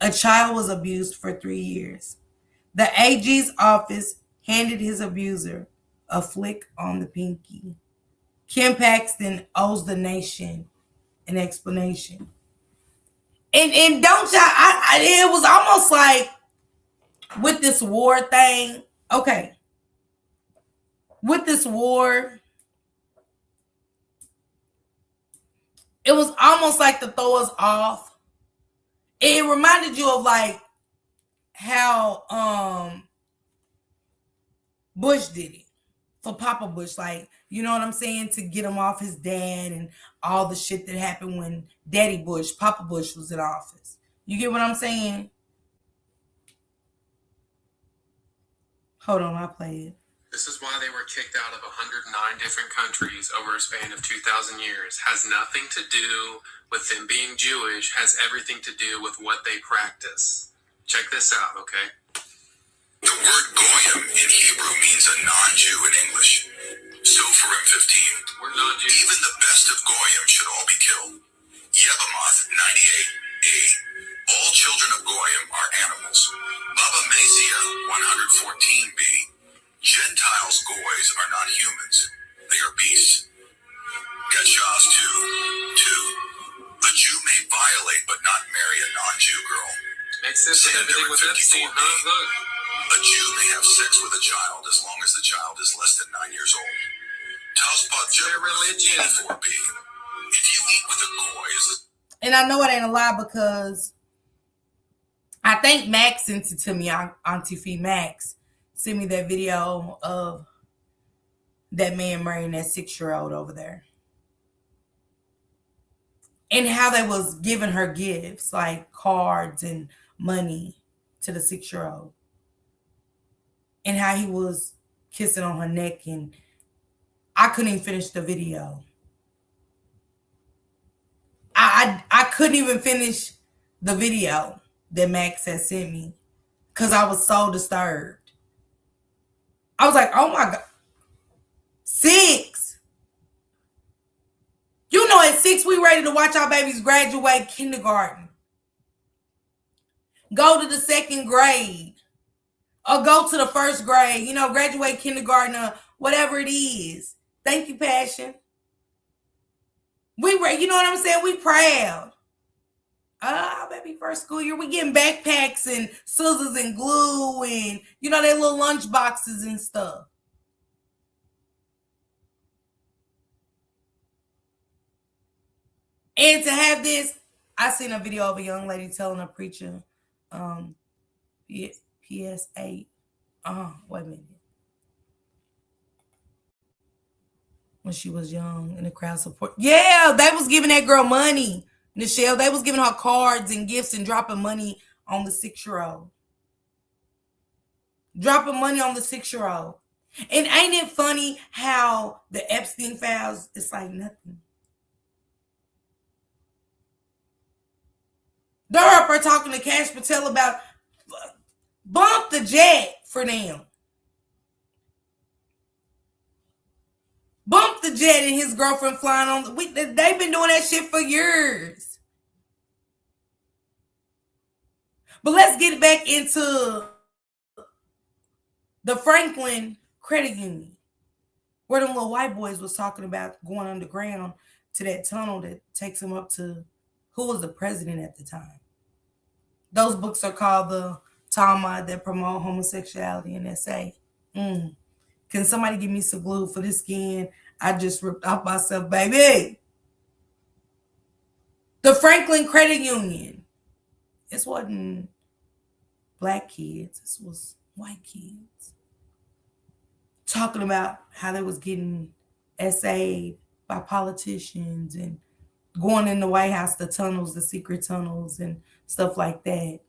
A child was abused for 3 years. The AG's office handed his abuser a flick on the pinky. Kim Paxton owes the nation an explanation. And don't y'all, it was almost like with this war thing, okay, with this war, it was almost like to throw us off. It reminded you of like how Bush did it for Papa Bush, like, you know what I'm saying, to get him off his dad and all the shit that happened when Daddy Bush, Papa Bush was in office. You get what I'm saying? Hold on, I'll play it. This is why they were kicked out of 109 different countries over a span of 2,000 years. Has nothing to do with them being Jewish, has everything to do with what they practice. Check this out, okay? The word goyim in Hebrew means a non-Jew in English. Sophorim 15. We're non-Jews. Even the best of goyim should all be killed. Yebamoth 98a. All children of goyim are animals. Baba Mesia 114b. Gentiles goys are not humans. They are beasts. Geshaz 2. A Jew may violate but not marry a non-Jew girl. Makes sense with everything with Epstein, huh? Look. A Jew may have sex with a child as long as the child is less than 9 years old. Tauspot Their religion. 4b. If you eat with a goy, And I know it ain't a lie because I think Max sent it to me. Auntie Fee Max sent me that video of that man marrying that 6-year-old over there. And how they was giving her gifts, like cards and money to the 6-year-old. And how he was kissing on her neck, and I couldn't even finish the video. I couldn't even finish the video that Max had sent me because I was so disturbed. I was like, oh my God. 6. You know, at 6, we ready to watch our babies graduate kindergarten. Go to the 2nd grade. Or go to the 1st grade. You know, graduate kindergarten or whatever it is. Thank you, Passion. You know what I'm saying? We proud. Baby, first school year, we getting backpacks and scissors and glue and, you know, their little lunch boxes and stuff. And to have this, I seen a video of a young lady telling a preacher, PS8. Wait a minute. when she was young in the crowd support. Yeah, they was giving that girl money, Nichelle. They was giving her cards and gifts and dropping money on the 6-year-old. Dropping money on the 6-year-old. And ain't it funny how the Epstein files, it's like nothing. They're up there talking to Cash Patel about bump the jet for them. Bump the jet and his girlfriend flying on. They've been doing that shit for years. But let's get back into the Franklin Credit Union, where them little white boys was talking about going underground to that tunnel that takes them up to who was the president at the time. Those books are called The Talmud That Promote Homosexuality in SA. Can somebody give me some glue for this skin? I just ripped off myself, baby. The Franklin Credit Union. This wasn't black kids. This was white kids. Talking about how they was getting SA'd by politicians and going in the White House, the tunnels, the secret tunnels and stuff like that.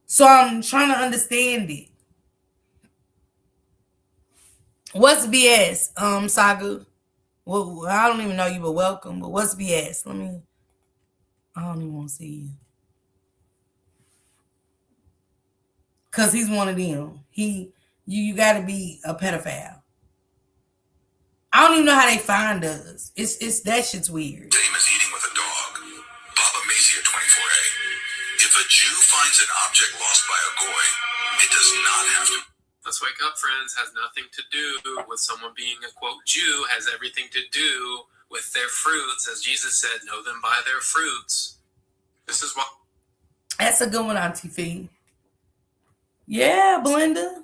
So I'm trying to understand it. What's BS, Saga? Well, I don't even know you, but welcome. But what's BS? I don't even want to see you. Cause he's one of them. You gotta be a pedophile. I don't even know how they find us. It's that shit's weird. Dame is eating with a dog. Baba Mazia 24A. If a Jew finds an object lost by a goy, it does not have to. Let's wake up, friends. Has nothing to do with someone being a quote Jew. Has everything to do with their fruits, as Jesus said, know them by their fruits. This is what. That's a good one, Auntie Fee. Yeah, Belinda.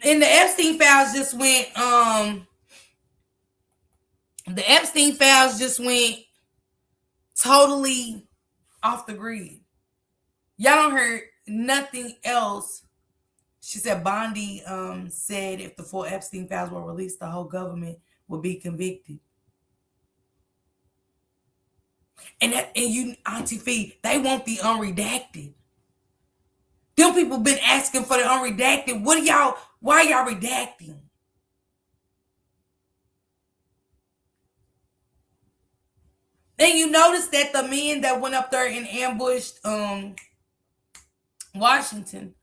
And the Epstein files just went, totally off the grid. Y'all don't heard nothing else. She said Bondi said if the full Epstein files were released, the whole government would be convicted. And you, Auntie Fee, they want the unredacted. Them people been asking for the unredacted. Why y'all redacting? Then you notice that the men that went up there and ambushed Washington,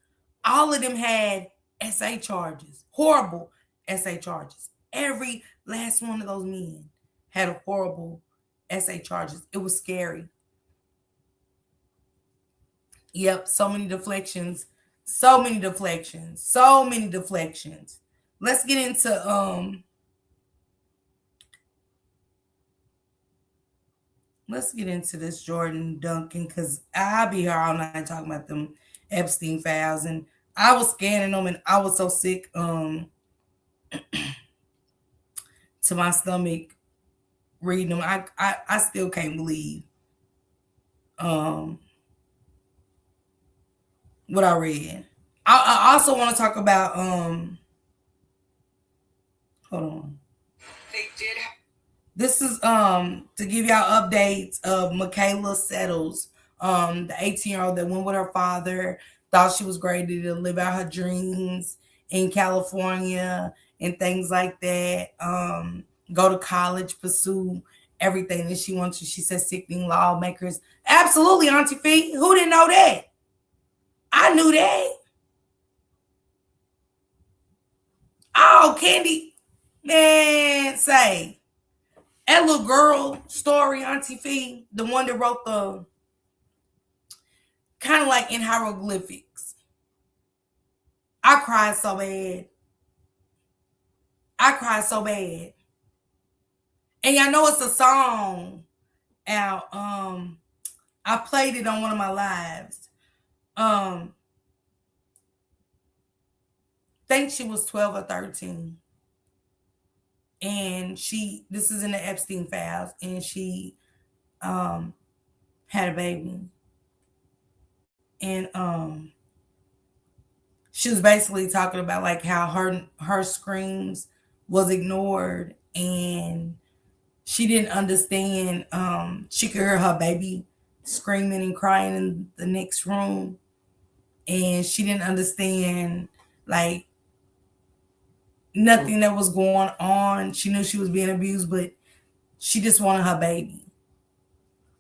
all of them had SA charges. Horrible SA charges. Every last one of those men had a horrible SA charges. It was scary. Yep, so many deflections. Let's get into this Jor'Dynn Duncan, because I'll be here all night talking about them Epstein files, and I was scanning them and I was so sick to my stomach reading them. I still can't believe what I read. I also want to talk about hold on. They did. This is to give y'all updates of Michaela Settles, the 18-year-old that went with her father, thought she was ready to live out her dreams in California and things like that. Go to college, pursue everything that she wants to. She said sickening lawmakers. Absolutely, Auntie Fee. Who didn't know that? I knew that. Oh, Candy. Man, say. That little girl story, Auntie Fee, the one that wrote the kind of like in hieroglyphics. I cried so bad. And y'all know it's a song out. I played it on one of my lives. Think she was 12 or 13. And this is in the Epstein files, and she had a baby. And she was basically talking about like how her screams was ignored, and she didn't understand. She could hear her baby screaming and crying in the next room, and she didn't understand like nothing that was going on. She knew she was being abused, but she just wanted her baby.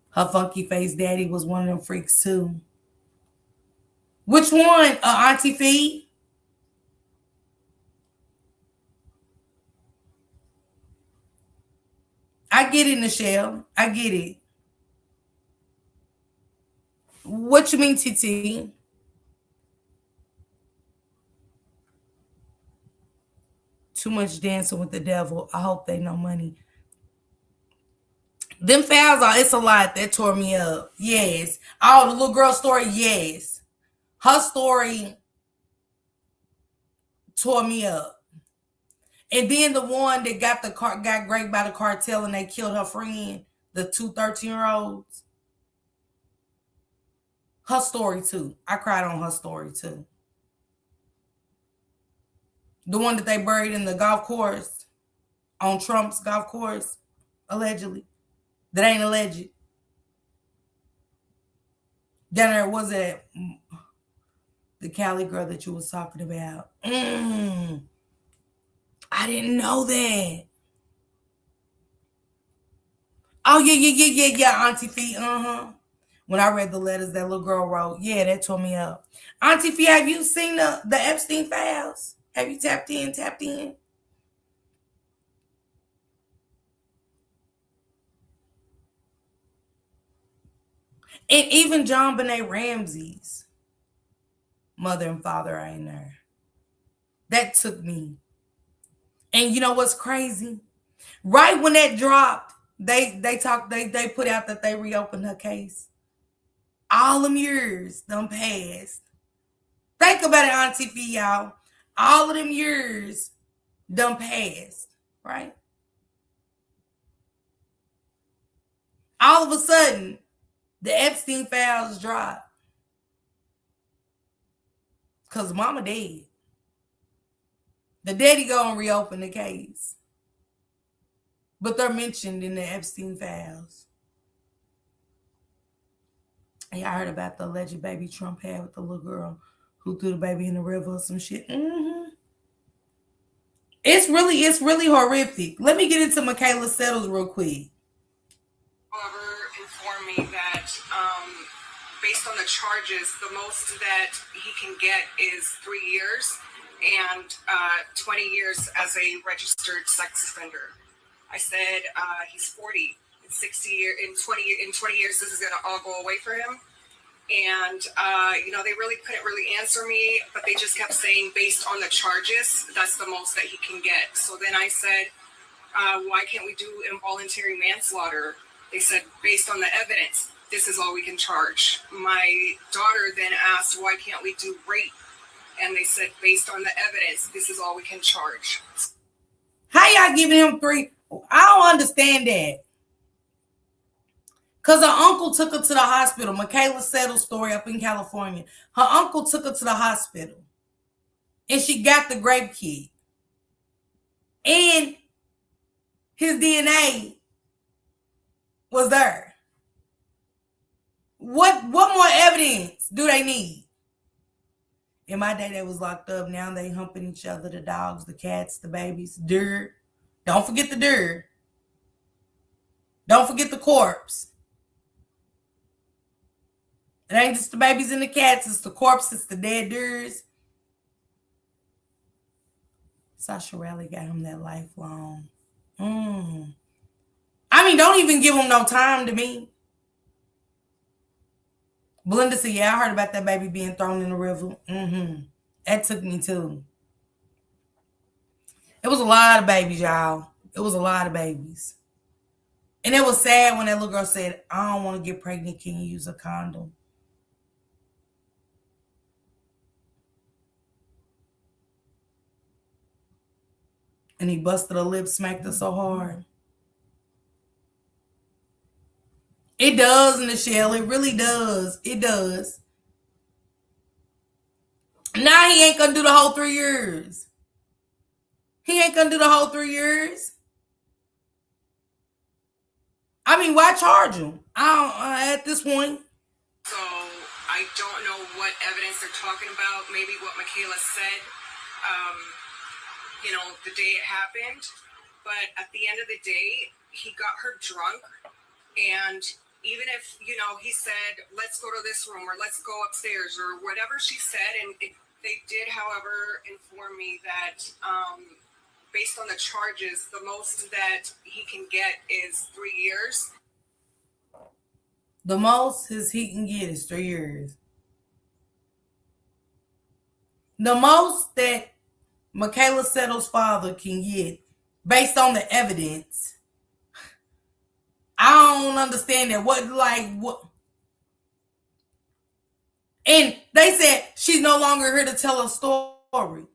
Her funky face daddy was one of them freaks too. Which one? Auntie Fee? I get it, Nichelle. I get it. What you mean, TT? Too much dancing with the devil. I hope they know money. Them fouls are, it's a lot that tore me up. Yes. Oh, the little girl story, yes. Her story tore me up. And then the one that got raped by the cartel and they killed her friend, the two 13-year-olds. Her story too. I cried on her story too. The one that they buried in the golf course, on Trump's golf course, allegedly. That ain't alleged. Down there, was it the Cali girl that you was talking about? I didn't know that. Oh, yeah, Auntie Fee, When I read the letters that little girl wrote, yeah, that tore me up. Auntie Fee, have you seen the Epstein files? Have you tapped in? And even John Benet Ramsey's mother and father are in there. That took me. And you know what's crazy? Right when that dropped, they put out that they reopened her case. All them years done passed. Think about it, Auntie Fee, y'all. All of them years done passed, right? All of a sudden, the Epstein files dropped. Because mama dead. The daddy go and reopen the case. But they're mentioned in the Epstein files. Yeah, I heard about the alleged baby Trump had with the little girl who threw the baby in the river or some shit. It's really horrific. Let me get into Michaela Settles real quick. However, informed me that based on the charges, the most that he can get is 3 years and 20 years as a registered sex offender. I said he's 40. In 60 years, in 20 years, this is going to all go away for him. And they really couldn't really answer me, but they just kept saying based on the charges, that's the most that he can get. So then I said, why can't we do involuntary manslaughter? They said based on the evidence, this is all we can charge. My daughter then asked, why can't we do rape? And they said based on the evidence, this is all we can charge. How y'all giving him 3? I don't understand that. Because her uncle took her to the hospital. Michaela Settle's story up in California. Her uncle took her to the hospital. And she got the grape kit. And his DNA was there. What more evidence do they need? In my day, they was locked up. Now they humping each other, the dogs, the cats, the babies. Dirt. Don't forget the dirt. Don't forget the corpse. It ain't just the babies and the cats. It's the corpses, the dead deers. Sasha Riley got him that lifelong. I mean, don't even give him no time to me. Belinda said, yeah, I heard about that baby being thrown in the river. That took me too. It was a lot of babies, y'all. It was a lot of babies. And it was sad when that little girl said, I don't want to get pregnant. Can you use a condom? And he busted her lip, smacked her so hard. It does, Nichelle. It really does. It does. Now he ain't gonna do the whole 3 years. He ain't gonna do the whole 3 years. I mean, why charge him? At this point. So I don't know what evidence they're talking about. Maybe what Michaela said, the day it happened. But at the end of the day, he got her drunk. And even if, he said, let's go to this room or let's go upstairs or whatever she said. And they did, however, inform me that based on the charges, the most that he can get is 3 years. The most he can get is 3 years. The most that Michaela Settle's father can get, based on the evidence, I don't understand that. What? And they said she's no longer here to tell a story.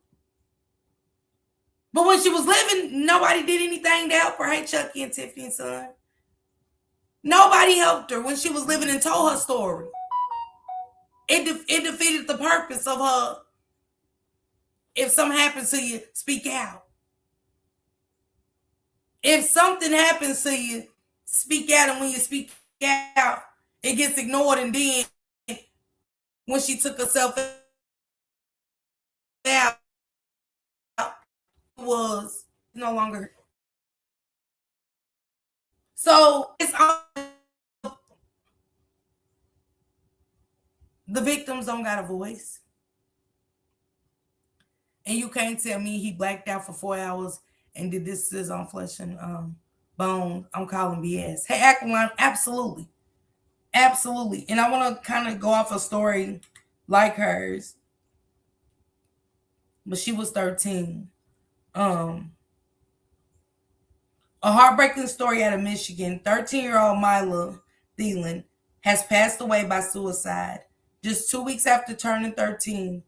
But when she was living, nobody did anything to help her. Hey, Chucky and Tiffany's son. Nobody helped her when she was living and told her story. It defeated the purpose of her. If something happens to you, speak out. If something happens to you, speak out. And when you speak out, it gets ignored. And then when she took herself out, it was no longer. So it's all, the victims don't got a voice. And you can't tell me he blacked out for 4 hours and did this on flesh and bone. I'm calling BS. Hey, Aqualine, absolutely. Absolutely. And I want to kind of go off a story like hers. But she was 13. A heartbreaking story out of Michigan. 13-year-old Mila Thielen has passed away by suicide. Just 2 weeks after turning 13,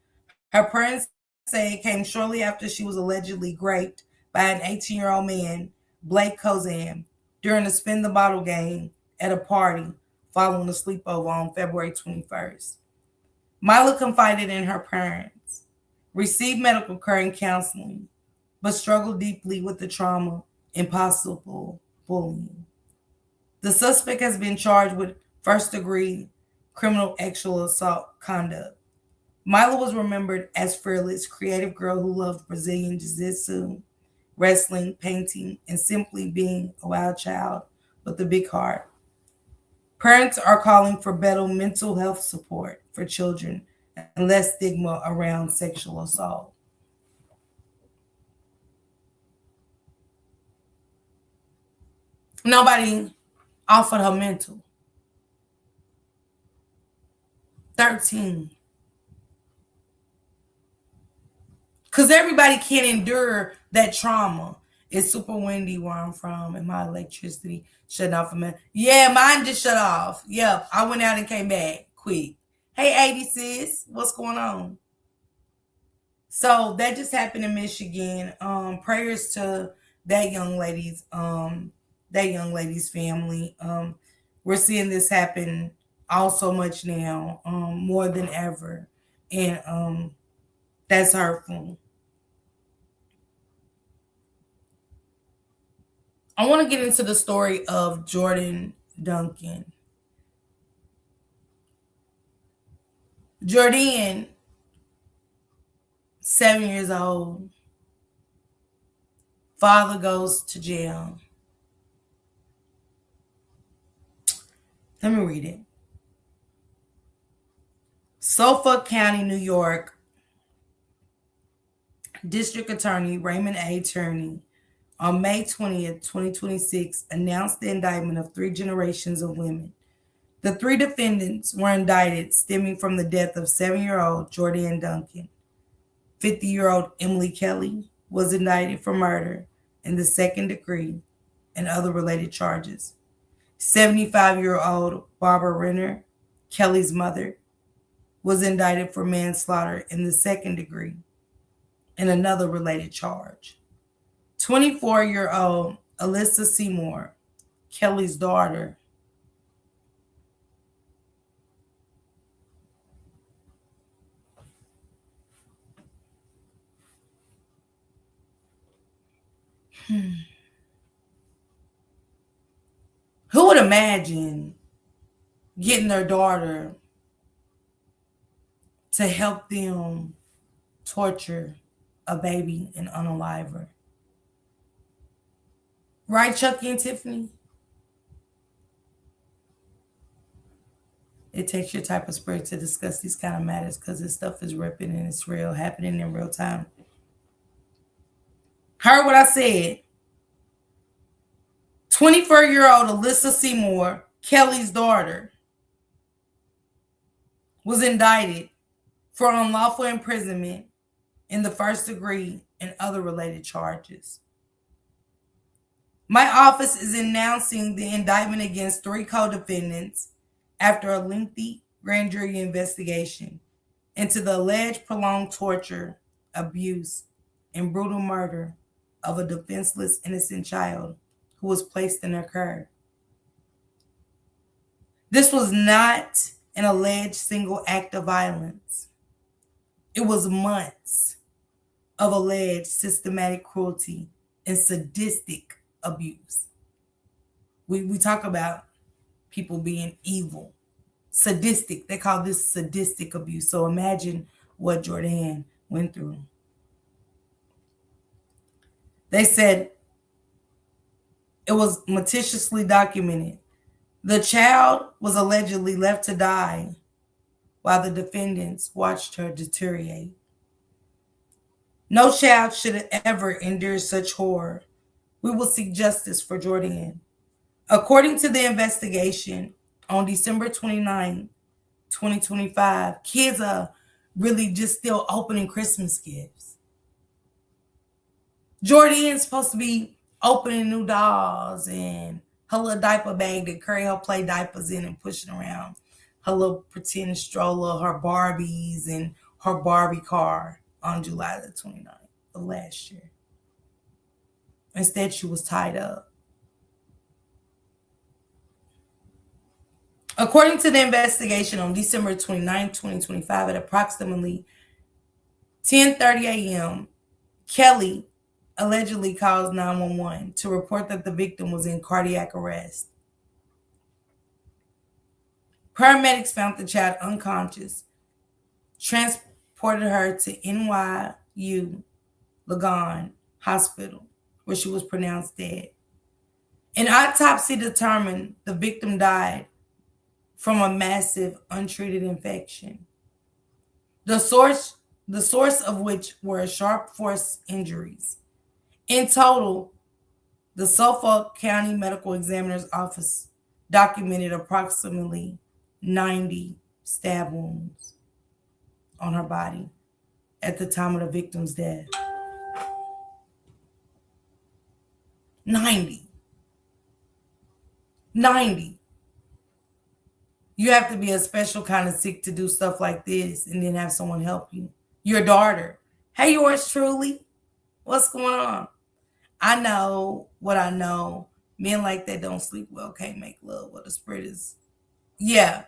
her parents say it came shortly after she was allegedly raped by an 18-year-old man, Blake Kozan, during a spin the bottle game at a party following a sleepover on February 21st. Mila confided in her parents, received medical care and counseling, but struggled deeply with the trauma and possible bullying. The suspect has been charged with first-degree criminal sexual assault conduct. Mila was remembered as fearless, creative girl who loved Brazilian jiu-jitsu, wrestling, painting, and simply being a wild child with a big heart. Parents are calling for better mental health support for children and less stigma around sexual assault. Nobody offered her mental. 13. Because everybody can't endure that trauma. It's super windy where I'm from, and my electricity shut off. Yeah, mine just shut off. Yep, I went out and came back quick. Hey, 80 sis, what's going on? So that just happened in Michigan. Prayers to that young lady's family. We're seeing this happen all so much now, more than ever, and that's hurtful. I want to get into the story of Duncan. Jor'Dynn, 7 years old. Father goes to jail. Let me read it. Suffolk County, New York, District Attorney Raymond A. Tierney on May 20th, 2026, announced the indictment of 3 generations of women. The 3 defendants were indicted stemming from the death of 7-year-old Jor'Dynn Duncan. 50-year-old Emily Kelly was indicted for murder in the 2nd degree and other related charges. 75-year-old Barbara Renner, Kelly's mother, was indicted for manslaughter in the 2nd degree and another related charge. 24-year-old Alyssa Seymour, Kelly's daughter, Who would imagine getting their daughter to help them torture a baby and unalive her? Right, Chucky and Tiffany? It takes your type of spirit to discuss these kind of matters because this stuff is ripping and it's real, happening in real time. Heard what I said. 24-year-old Alyssa Seymour, Kelly's daughter, was indicted for unlawful imprisonment in the first degree and other related charges. My office is announcing the indictment against 3 co-defendants after a lengthy grand jury investigation into the alleged prolonged torture, abuse, and brutal murder of a defenseless innocent child who was placed in their care. This was not an alleged single act of violence. It was months of alleged systematic cruelty and sadistic abuse. We talk about people being evil, sadistic. They call this sadistic abuse. So imagine what Jor'Dynn went through. They said it was meticulously documented. The child was allegedly left to die while the defendants watched her deteriorate. No child should ever endure such horror. We will seek justice for Jor'Dynn. According to the investigation, on December 29, 2025, kids are really just still opening Christmas gifts. Jor'Dynn's supposed to be opening new dolls and her little diaper bag that carry her play diapers in and pushing around, her little pretend stroller, her Barbies, and her Barbie car on July the 29th of last year. Instead, she was tied up. According to the investigation, on December 29, 2025, at approximately 10:30 a.m., Kelly allegedly calls 911 to report that the victim was in cardiac arrest. Paramedics found the child unconscious, transported her to NYU Langone Hospital, where she was pronounced dead. An autopsy determined the victim died from a massive untreated infection, the source of which were sharp force injuries. In total, the Suffolk County Medical Examiner's Office documented approximately 90 stab wounds on her body at the time of the victim's death. 90. You have to be a special kind of sick to do stuff like this and then have someone help you. Your daughter. Hey, yours truly. What's going on? I know what I know. Men like that don't sleep well, can't make love. Well, the spread is... Yeah,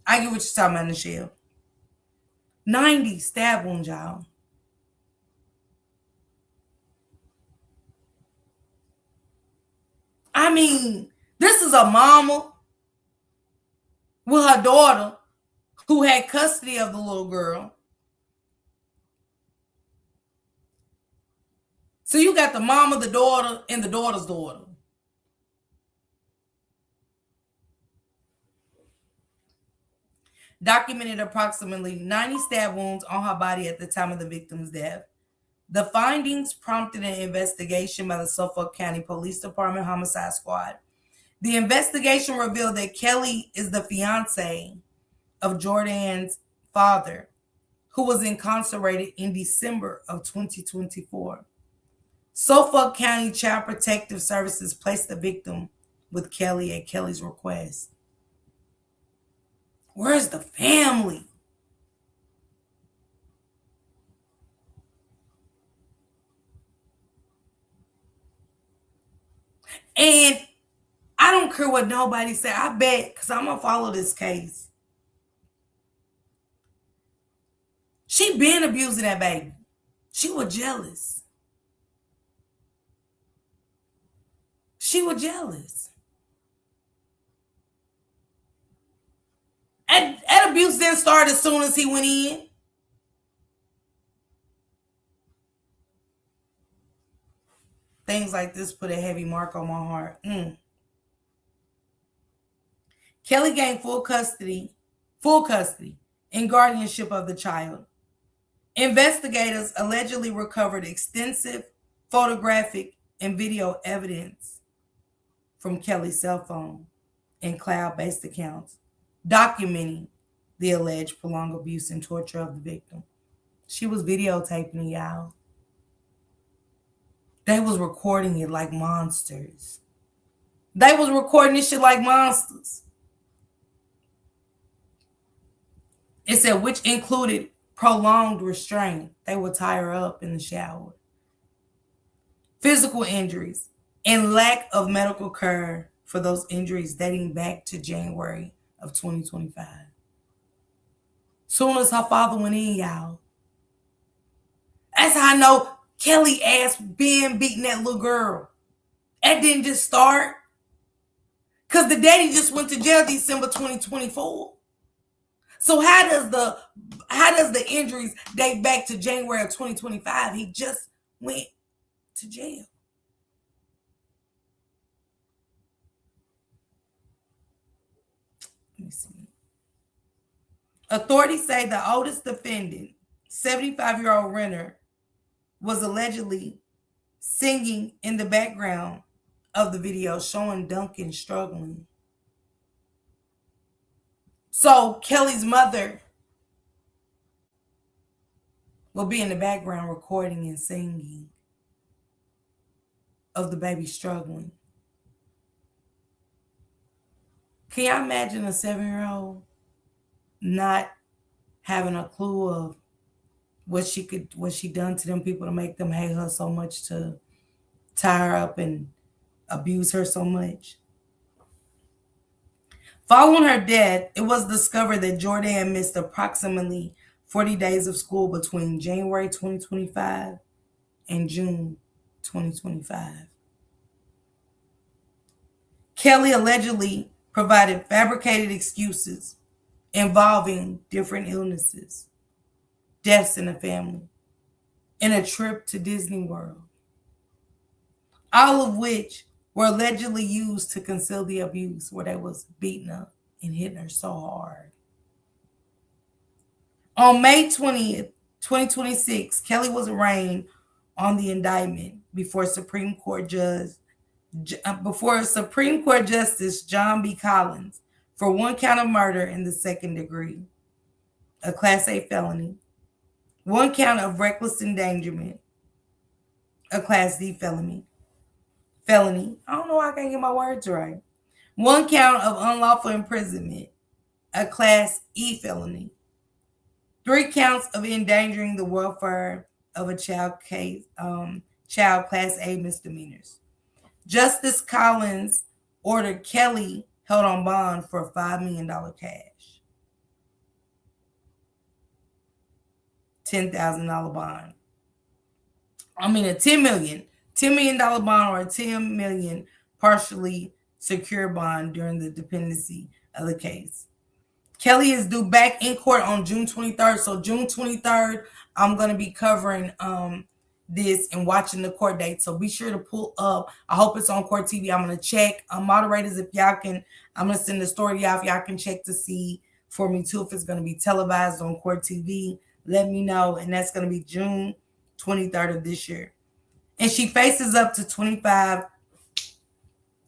I get what you're talking about, Michelle. 90 stab wounds, y'all. I mean, this is a mama with her daughter who had custody of the little girl. So you got the mama, the daughter, and the daughter's daughter. Documented approximately 90 stab wounds on her body at the time of the victim's death. The findings prompted an investigation by the Suffolk County Police Department Homicide Squad. The investigation revealed that Kelly is the fiance of Jor'Dynn's father, who was incarcerated in December of 2024. Suffolk County Child Protective Services placed the victim with Kelly at Kelly's request. Where's the family? And I don't care what nobody say. I bet, because I'm going to follow this case. She been abusing that baby. She was jealous. She was jealous. And abuse didn't start as soon as he went in. Things like this put a heavy mark on my heart. Kelly gained full custody and guardianship of the child. Investigators allegedly recovered extensive photographic and video evidence from Kelly's cell phone and cloud-based accounts documenting the alleged prolonged abuse and torture of the victim. She was videotaping it, y'all. They was recording it like monsters. They was recording this shit like monsters. It said, which included prolonged restraint. They would tie her up in the shower. Physical injuries and lack of medical care for those injuries dating back to January of 2025. Soon as her father went in, y'all. That's how I know Kelly ass been beating that little girl. That didn't just start. Because the daddy just went to jail December 2024. So how does the injuries date back to January of 2025? He just went to jail. Let me see. Authorities say the oldest defendant, 75-year-old Renner, was allegedly singing in the background of the video showing Duncan struggling. So Kelly's mother will be in the background recording and singing of the baby struggling. Can y'all imagine a 7-year-old not having a clue of what she done to them people to make them hate her so much, to tie her up and abuse her so much? Following her death, it was discovered that Jor'Dynn missed approximately 40 days of school between January 2025 and June 2025. Kelly allegedly provided fabricated excuses involving different illnesses, deaths in the family, and a trip to Disney World, all of which were allegedly used to conceal the abuse, where they was beating her and hitting her so hard. On May 20th, 2026, Kelly was arraigned on the indictment before Supreme Court Justice John B. Collins for one count of murder in the second degree, a Class A felony, one count of reckless endangerment, a Class D felony. I don't know why I can't get my words right. One count of unlawful imprisonment, a Class E felony. 3 counts of endangering the welfare of a child, Class A misdemeanors. Justice Collins ordered Kelly held on bond for a $5 million cash, $10,000 bond. A $10 million bond, or a $10 million partially secure bond during the dependency of the case. Kelly is due back in court on June 23rd. So June 23rd, I'm going to be covering this and watching the court date. So be sure to pull up. I hope it's on Court TV. I'm going to check. Moderators, if y'all can, I'm going to send the story to y'all. If y'all can check to see for me too if it's going to be televised on Court TV. Let me know. And that's going to be June 23rd of this year. And she faces up to 25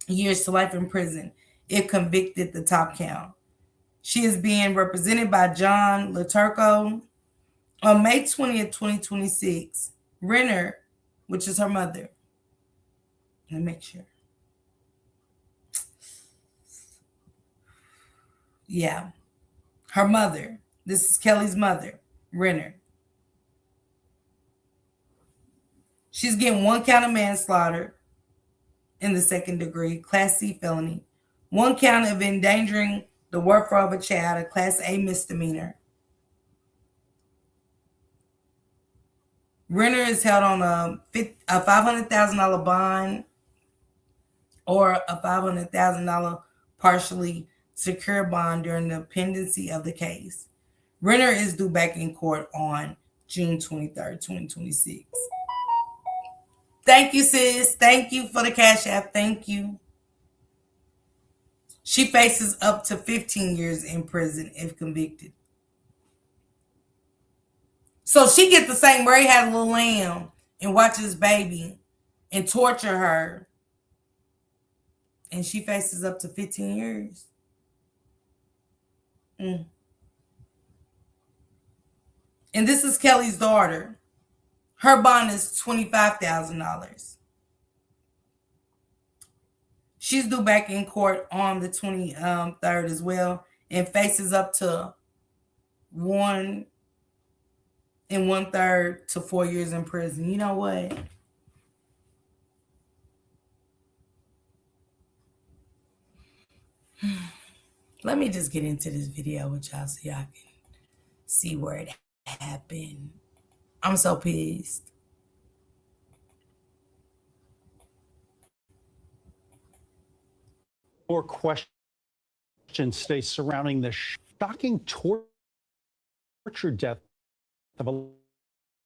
years to life in prison if convicted, the top count. She is being represented by John Laturco. On May 20th, 2026, Renner, which is her mother, let me make sure. Yeah, her mother. This is Kelly's mother, Renner. She's getting one count of manslaughter in the second degree, Class C felony, one count of endangering the welfare of a child, a Class A misdemeanor. Renner is held on a $500,000 bond, or a $500,000 partially secure bond during the pendency of the case. Renner is due back in court on June 23rd, 2026. Thank you, sis. Thank you for the Cash App. Thank you. She faces up to 15 years in prison if convicted. So she gets the same Ray had a little lamb and watch his baby and torture her. And she faces up to 15 years. And this is Kelly's daughter. Her bond is $25,000. She's due back in court on the 23rd as well and faces up to 1 1/3 to 4 years in prison. You know what? Let me just get into this video with y'all so y'all can see where it happened. I'm so pissed. More questions stay surrounding the shocking torture death of a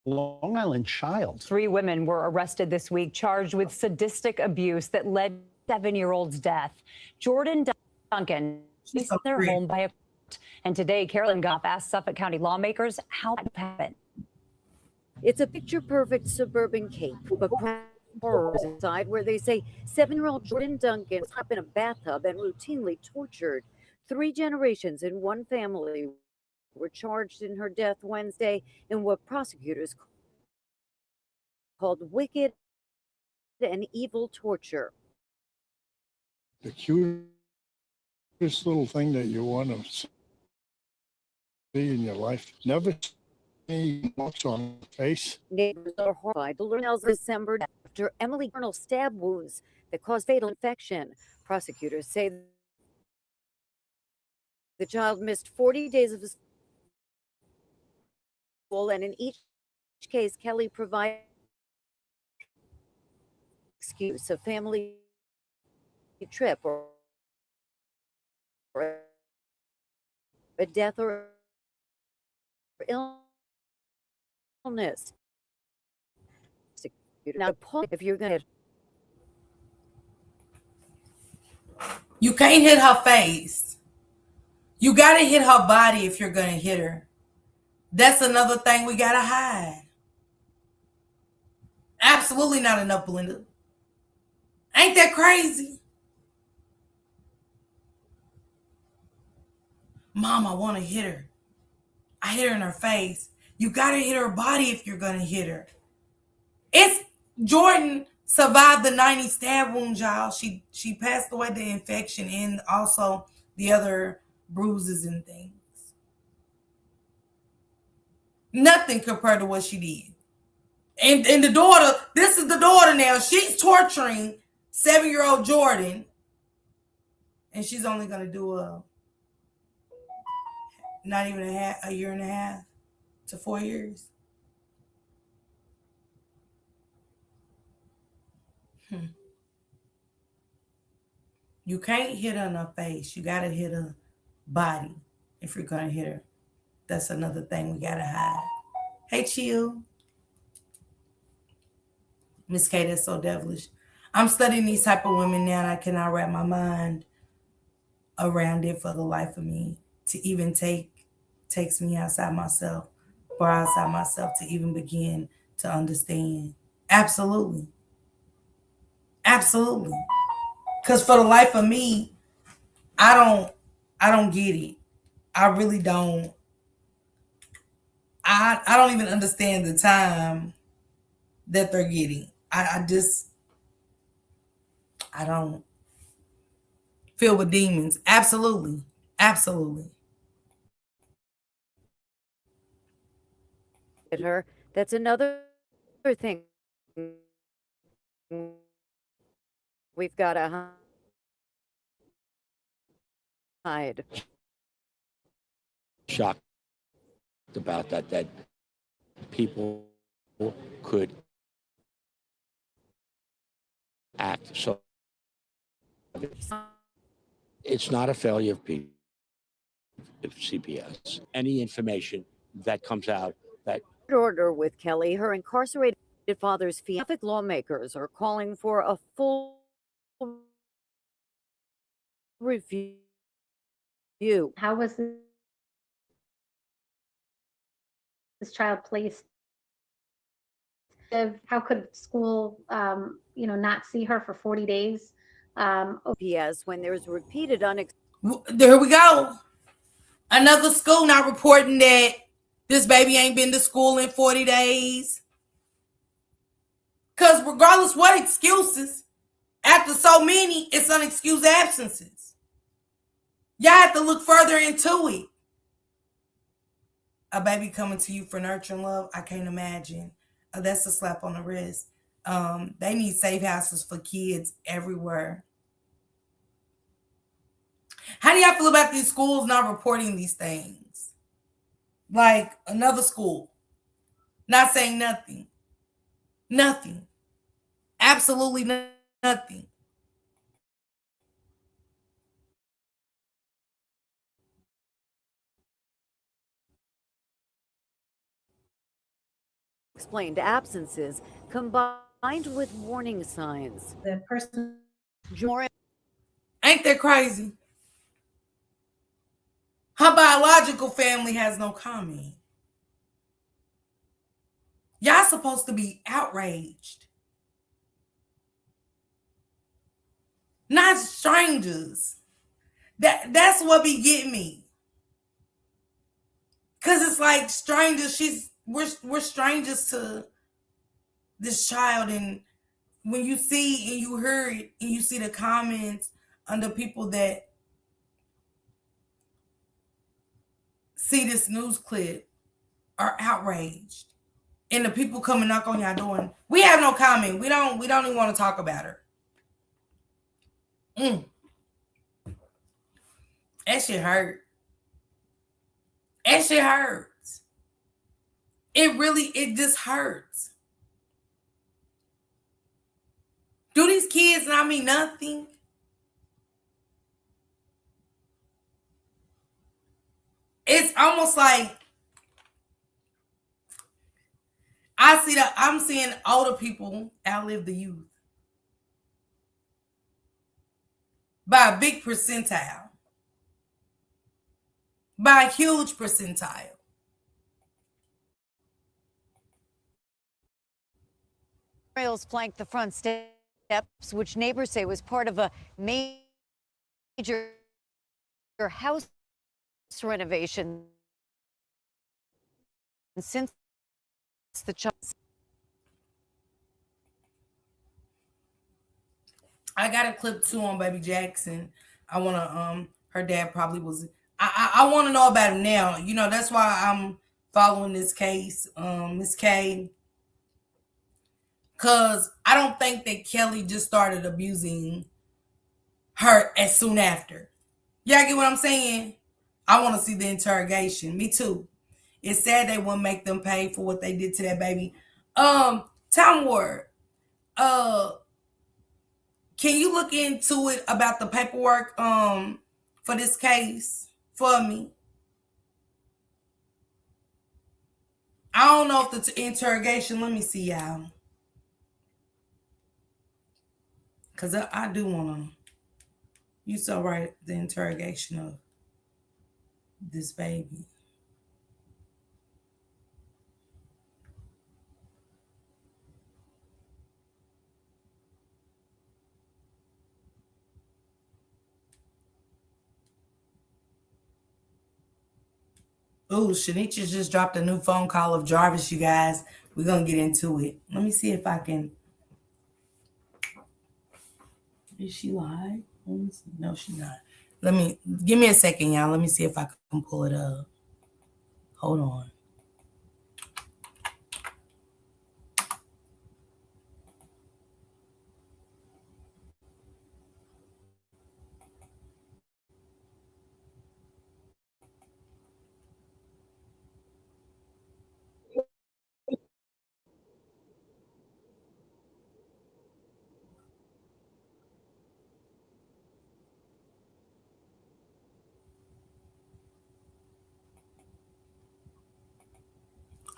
Long Island child. 3 women were arrested this week, charged with sadistic abuse that led to 7-year-old's death. Jor'Dynn Duncan is in their home by a court. And today, Carolyn Goff asked Suffolk County lawmakers how that happened. It's a picture-perfect suburban Cape, but horrors inside where they say 7-year-old Jor'Dynn Duncan was trapped in a bathtub and routinely tortured. 3 generations in one family were charged in her death Wednesday in what prosecutors called wicked and evil torture. The cutest little thing that you want to see in your life. Never see marks on the face. Neighbors are horrified to learn December after Emily Colonel stab wounds that caused fatal infection. Prosecutors say the child missed 40 days of school, and in each case, Kelly provided excuse, a family trip or a death or illness. Now, if you're going to, you can't hit her face. You got to hit her body if you're going to hit her. That's another thing we got to hide. Absolutely not enough, Belinda. Ain't that crazy? Mom, I want to hit her. I hit her in her face. You got to hit her body if you're going to hit her. Jor'Dynn survived the 90 stab wounds, y'all. She passed away the infection and also the other bruises and things. Nothing compared to what she did. And the daughter, this is the daughter now. She's torturing 7-year-old Jor'Dynn. And she's only going to do not even a year and a half to 4 years. You can't hit her in her face. You got to hit her body if you're going to hit her. That's another thing we got to hide. Hey, chill. Miss K, that's so devilish. I'm studying these type of women now, and I cannot wrap my mind around it for the life of me. To even takes me outside myself, or outside myself to even begin to understand. Absolutely. Absolutely. Because for the life of me, I don't get it. I really don't. I don't even understand the time that they're getting. I don't filled with demons. Absolutely. Absolutely. hit her. That's another thing we've got to hide. Shocked about that people could act so It's not a failure of CPS. Any information that comes out that order with Kelly, her incarcerated father's fiance. Lawmakers are calling for a full review. How was this child placed? How could school, not see her for 40 days? Yes, when there's repeated There we go. Another school now reporting that this baby ain't been to school in 40 days. Because regardless what excuses, after so many, it's unexcused absences. Y'all have to look further into it. A baby coming to you for nurture and love, I can't imagine. That's a slap on the wrist. They need safe houses for kids everywhere. How do y'all feel about these schools not reporting these things? Like another school, not saying nothing. Nothing. Absolutely nothing. explained absences combined with warning signs. The person. Ain't that crazy? Her biological family has no comment. Y'all supposed to be outraged. Not strangers. That's what be getting me. Cause it's like strangers, we're strangers to this child, and when you see and you hear it and you see the comments under people that see this news clip are outraged. And the people come and knock on your door and we have no comment. We don't even want to talk about her. That shit hurt. That shit hurts. It just hurts. Do these kids not mean nothing? It's almost like I'm seeing older people outlive the youth by a big percentile, by a huge percentile. Rails flank the front steps, which neighbors say was part of a major house renovation since the child. I got a clip too on Baby Jackson. I wanna her dad probably was I wanna know about him now. You know, that's why I'm following this case, Miss K. Cause I don't think that Kelly just started abusing her as soon after. Y'all get what I'm saying? I want to see the interrogation. Me too. It's sad they won't make them pay for what they did to that baby. Time Ward. Can you look into it about the paperwork for this case for me? I don't know if the interrogation, let me see y'all. Cause I do wanna you so right, the interrogation of this baby. Ooh, Shanicia just dropped a new phone call of Jarvis, you guys. We're gonna get into it. Let me see if I can. Is she live? No, she's not. Give me a second, y'all. Let me see if I can pull it up. Hold on.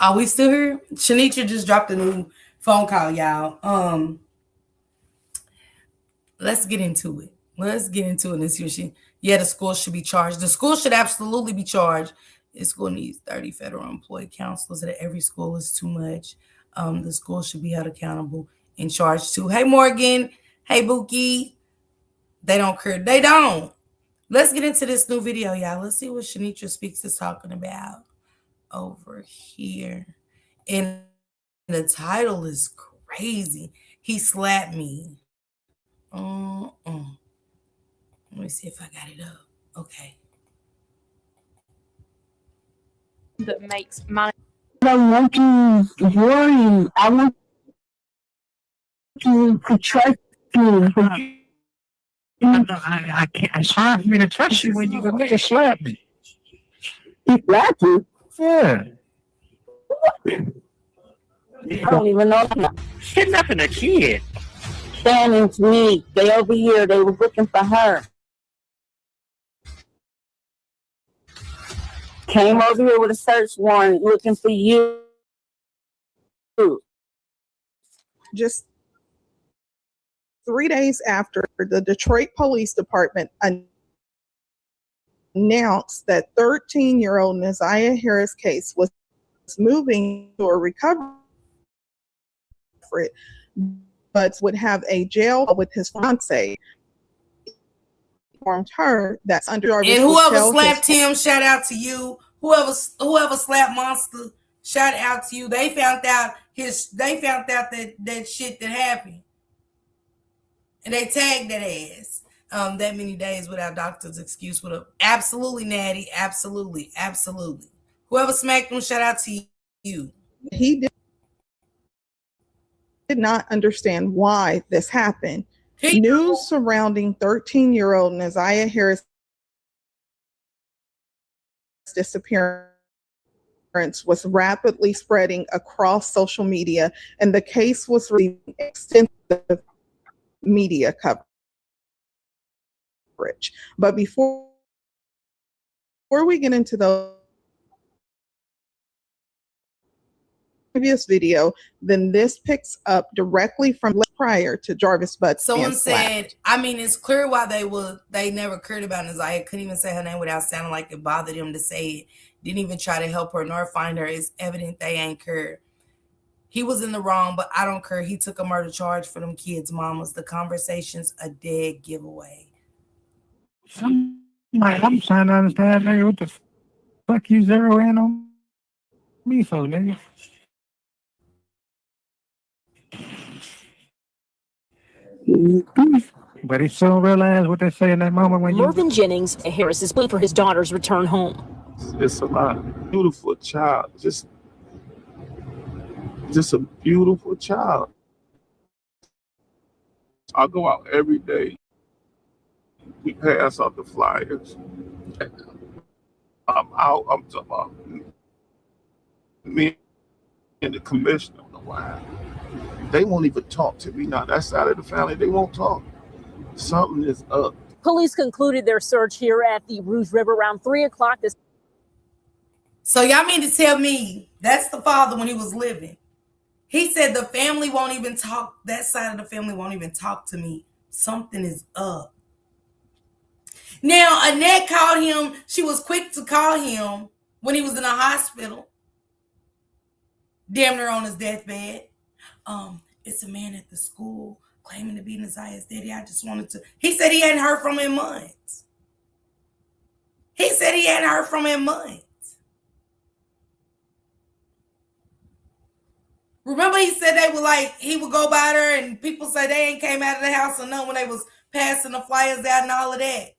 Are we still here? Shanitra just dropped a new phone call, y'all. Let's get into it. Let's get into it. Let's see what the school should be charged. The school should absolutely be charged. The school needs 30 federal employee counselors at every school is too much. The school should be held accountable and charged too. Hey, Morgan. Hey, Buki. They don't care. They don't. Let's get into this new video, y'all. Let's see what Shanitra Speaks is talking about over here. And the title is crazy. He slapped me. Let me see if I got it up. Okay. That makes money. I want to worry. I want to trust you. I can't. It's hard for me to trust you when you can make a slap me. He slapped you? Yeah. I don't even know. Kidnapping a kid. Standing to me. They over here. They were looking for her. Came over here with a search warrant looking for you. Just 3 days after the Detroit Police Department announced that 13-year-old Neziah Harris case was moving to a recovery, but would have a jail with his fiance. Informed her that's under Jarvis. And whoever slapped him, shout out to you. Whoever slapped Monster, shout out to you. They found out that shit that happened. And they tagged that ass. That many days without doctor's excuse would have absolutely natty, absolutely. Whoever smacked him, shout out to you. He did not understand why this happened. News surrounding 13-year-old Neziah Harris' disappearance was rapidly spreading across social media, and the case was receiving extensive media coverage. But before we get into the previous video, then this picks up directly from prior to Jarvis Butts. Someone said, I mean, it's clear why they never cared about Neziah. Couldn't even say her name without sounding like it bothered him to say it. Didn't even try to help her nor find her. It's evident they ain't care. He was in the wrong, but I don't care. He took a murder charge for them kids' mamas. The conversation's a dead giveaway. I'm trying to understand, nigga, what the fuck you zero in on me for, nigga? But he soon realized what they say in that moment when Mervyn Jennings, Harris, is waiting for his daughter's return home. It's a lot. Beautiful child. Just a beautiful child. I go out every day. We pass out the flyers. I'm out. I'm talking about me and the commissioner. Wow. They won't even talk to me now. That side of the family, they won't talk. Something is up. Police concluded their search here at the Rouge River around 3 o'clock this. So y'all mean to tell me that's the father when he was living? He said the family won't even talk. That side of the family won't even talk to me. Something is up. Now, Annette called him. She was quick to call him when he was in a hospital. Damn near on his deathbed. It's a man at the school claiming to be Neziah's daddy. I just wanted to. He said he hadn't heard from him in months. Remember he said they were like, he would go by there and people say they ain't came out of the house or none when they was passing the flyers out and all of that.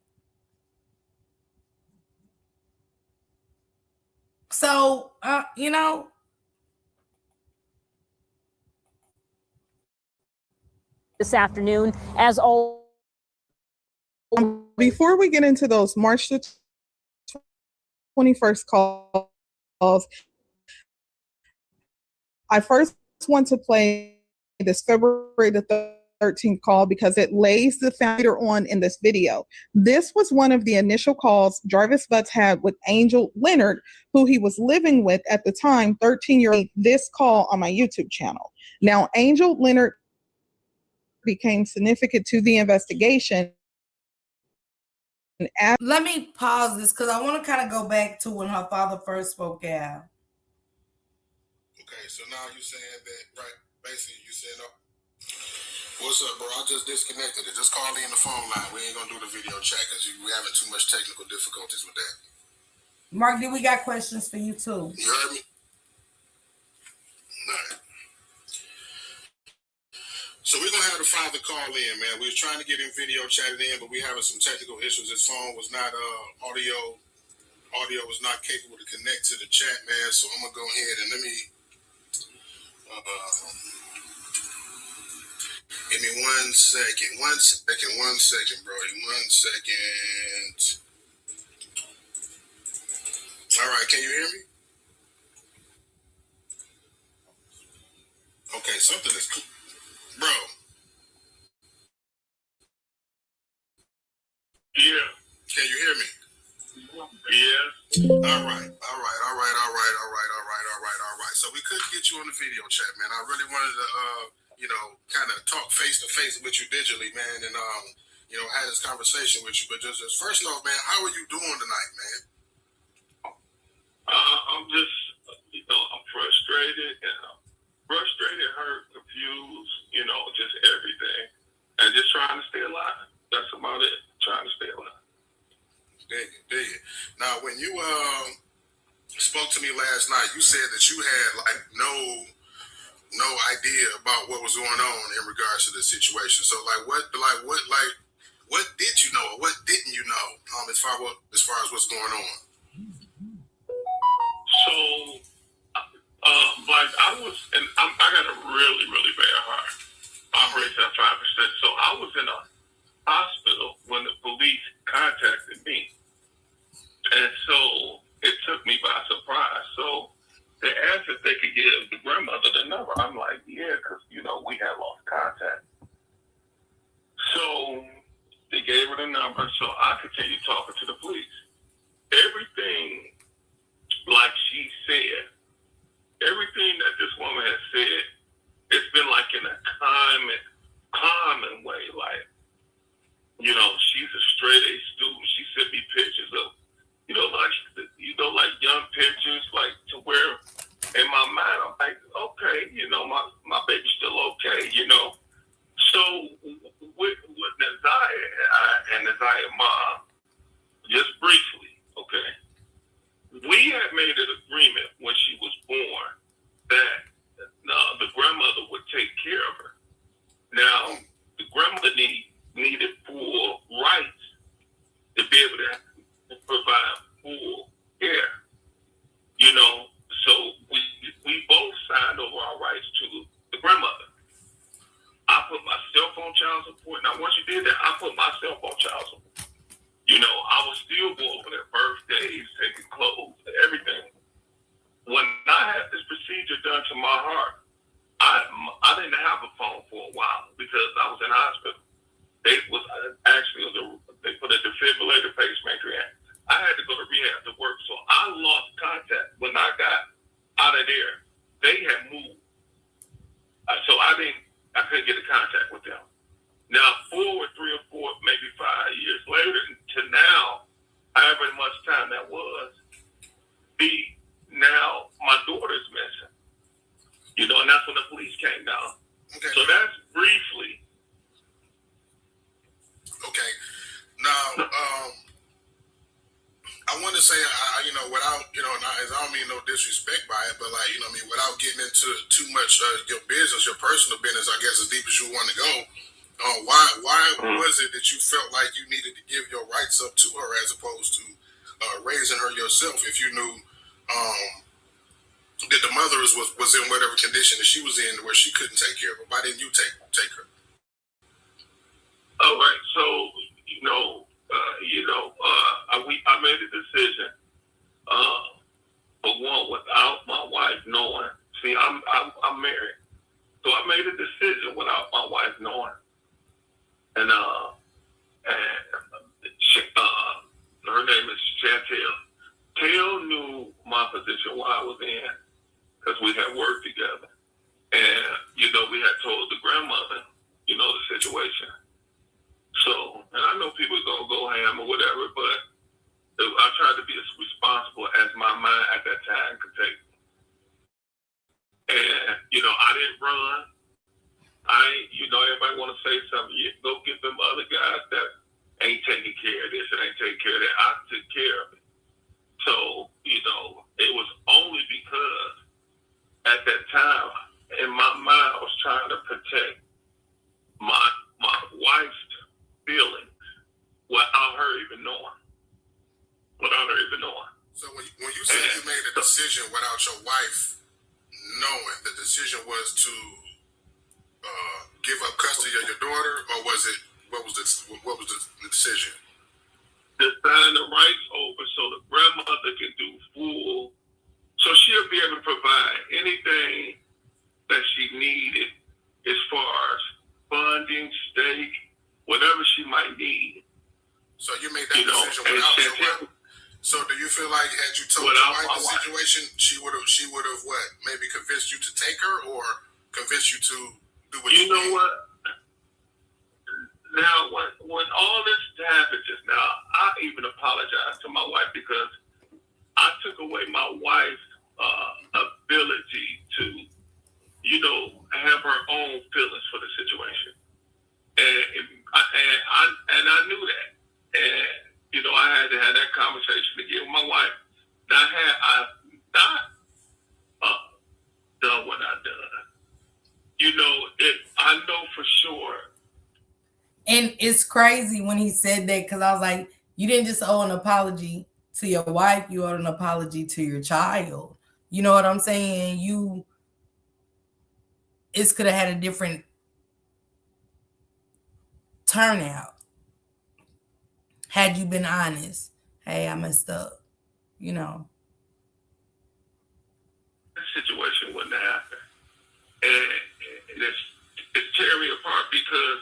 So, This afternoon, as all. Before we get into those March the 21st calls, I first want to play this February the 13th call because it lays the later on in this video. This was one of the initial calls Jarvis Butts had with Angel Leonard, who he was living with at the time, 13-year-old. This call on my YouTube channel. Now, Angel Leonard became significant to the investigation. Let me pause this because I want to kind of go back to when her father first spoke out. Okay, so now you saying that, right? Basically, you said, oh, what's up, bro? I just disconnected it. Just call in the phone line. We ain't gonna do the video chat because we're having too much technical difficulties with that. Mark, we got questions for you too. You heard me? All right. So we're gonna have the father call in, man. We was trying to get him video chatted in, but we having some technical issues. His phone was not audio was not capable to connect to the chat, man. So I'm gonna go ahead and let me give me 1 second. 1 second, 1 second, bro. 1 second. All right, can you hear me? Okay, something is bro. Yeah. Can you hear me? Yeah. All right. So we couldn't get you on the video chat, man. I really wanted to, kind of talk face to face with you digitally, man, and have this conversation with you. But just first off, man, how are you doing tonight, man? I'm just, I'm frustrated, hurt, confused, just everything, and just trying to stay alive. That's about it. Trying to stay alive. Dig it. Now, when you spoke to me last night, you said that you had no idea about what was going on in regards to the situation. So, what did you know, or what didn't you know, as far as what's going on? So, I got a really, really bad heart. Operates at 5%. So I was in a hospital when the police contacted me. And so it took me by surprise. So they asked if they could give the grandmother the number. I'm like, yeah, because, we had lost contact. So they gave her the number. So I continued talking to the police. Everything, like she said, everything that this woman has said, it's been like in a common way. Like, she's a straight A student. She sent me pictures of, like young pictures, like to where in my mind, I'm like, okay, my baby's still okay, So with Neziah and Neziah mom, just briefly, okay, we had made an agreement when she was born that the grandmother would take care of her. Now, the grandmother needed full rights to be able to provide full care, So we both signed over our rights to the grandmother. I put my cell phone child support. Now, once you did that, I put my cell phone child support. I was still going for their birthdays, taking clothes, everything. When I had this procedure done to my heart, I didn't have a phone for a while because I was in hospital. They put a defibrillator pacemaker in. I had to go to rehab to work, so I lost contact. When I got out of there, they had moved, so I couldn't get in contact with them. Now, forward 3 or 4, maybe 5 years later to now, however much time that was, now my daughter's missing. And that's when the police came down. Okay. So that's briefly. Okay. Now, I want to say, without, and I don't mean no disrespect by it, but without getting into too much your business, your personal business, I guess as deep as you want to go, why was it that you felt like you needed to give your rights up to her as opposed to raising her yourself if you knew that the mother was in whatever condition that she was in where she couldn't take care of her? Why didn't you take her? All right, so I made a decision. For one, without my wife knowing. See, I'm married, so I made a decision without my wife knowing and her name is Chantel. Tail knew my position while I was in because we had worked together. And, you know, we had told the grandmother, you know, the situation. So, and I know people are going to go ham or whatever, but I tried to be as responsible as my mind at that time could take. And, you know, I didn't run. You know, everybody want to say something. You go get them other guys that ain't taking care of this and ain't taking care of that. I took care of it. So, you know, it was only because at that time, in my mind, I was trying to protect my wife's feelings without her even knowing. So when you said you made a decision without your wife knowing, the decision was to give up custody of your daughter, or was it what was the decision? To sign the rights over so the grandmother can do full, so she'll be able to provide anything that she needed as far as funding, stake, whatever she might need. So you made that decision without your wife. So do you feel like had you told your wife the situation, she would have what? Maybe convinced you to take her, or convinced you to do what you know what? Now, when all this happened just now, I even apologized to my wife because I took away my wife's ability to, you know, have her own feelings for the situation, and I knew that, and you know, I had to have that conversation again with my wife. Now, had I not done what I done, you know, I know for sure. And it's crazy when he said that, because I was like, you didn't just owe an apology to your wife, you owed an apology to your child. You know what I'm saying? It could have had a different turnout had you been honest. Hey, I messed up, you know. This situation wouldn't have happened. And it's tearing me apart because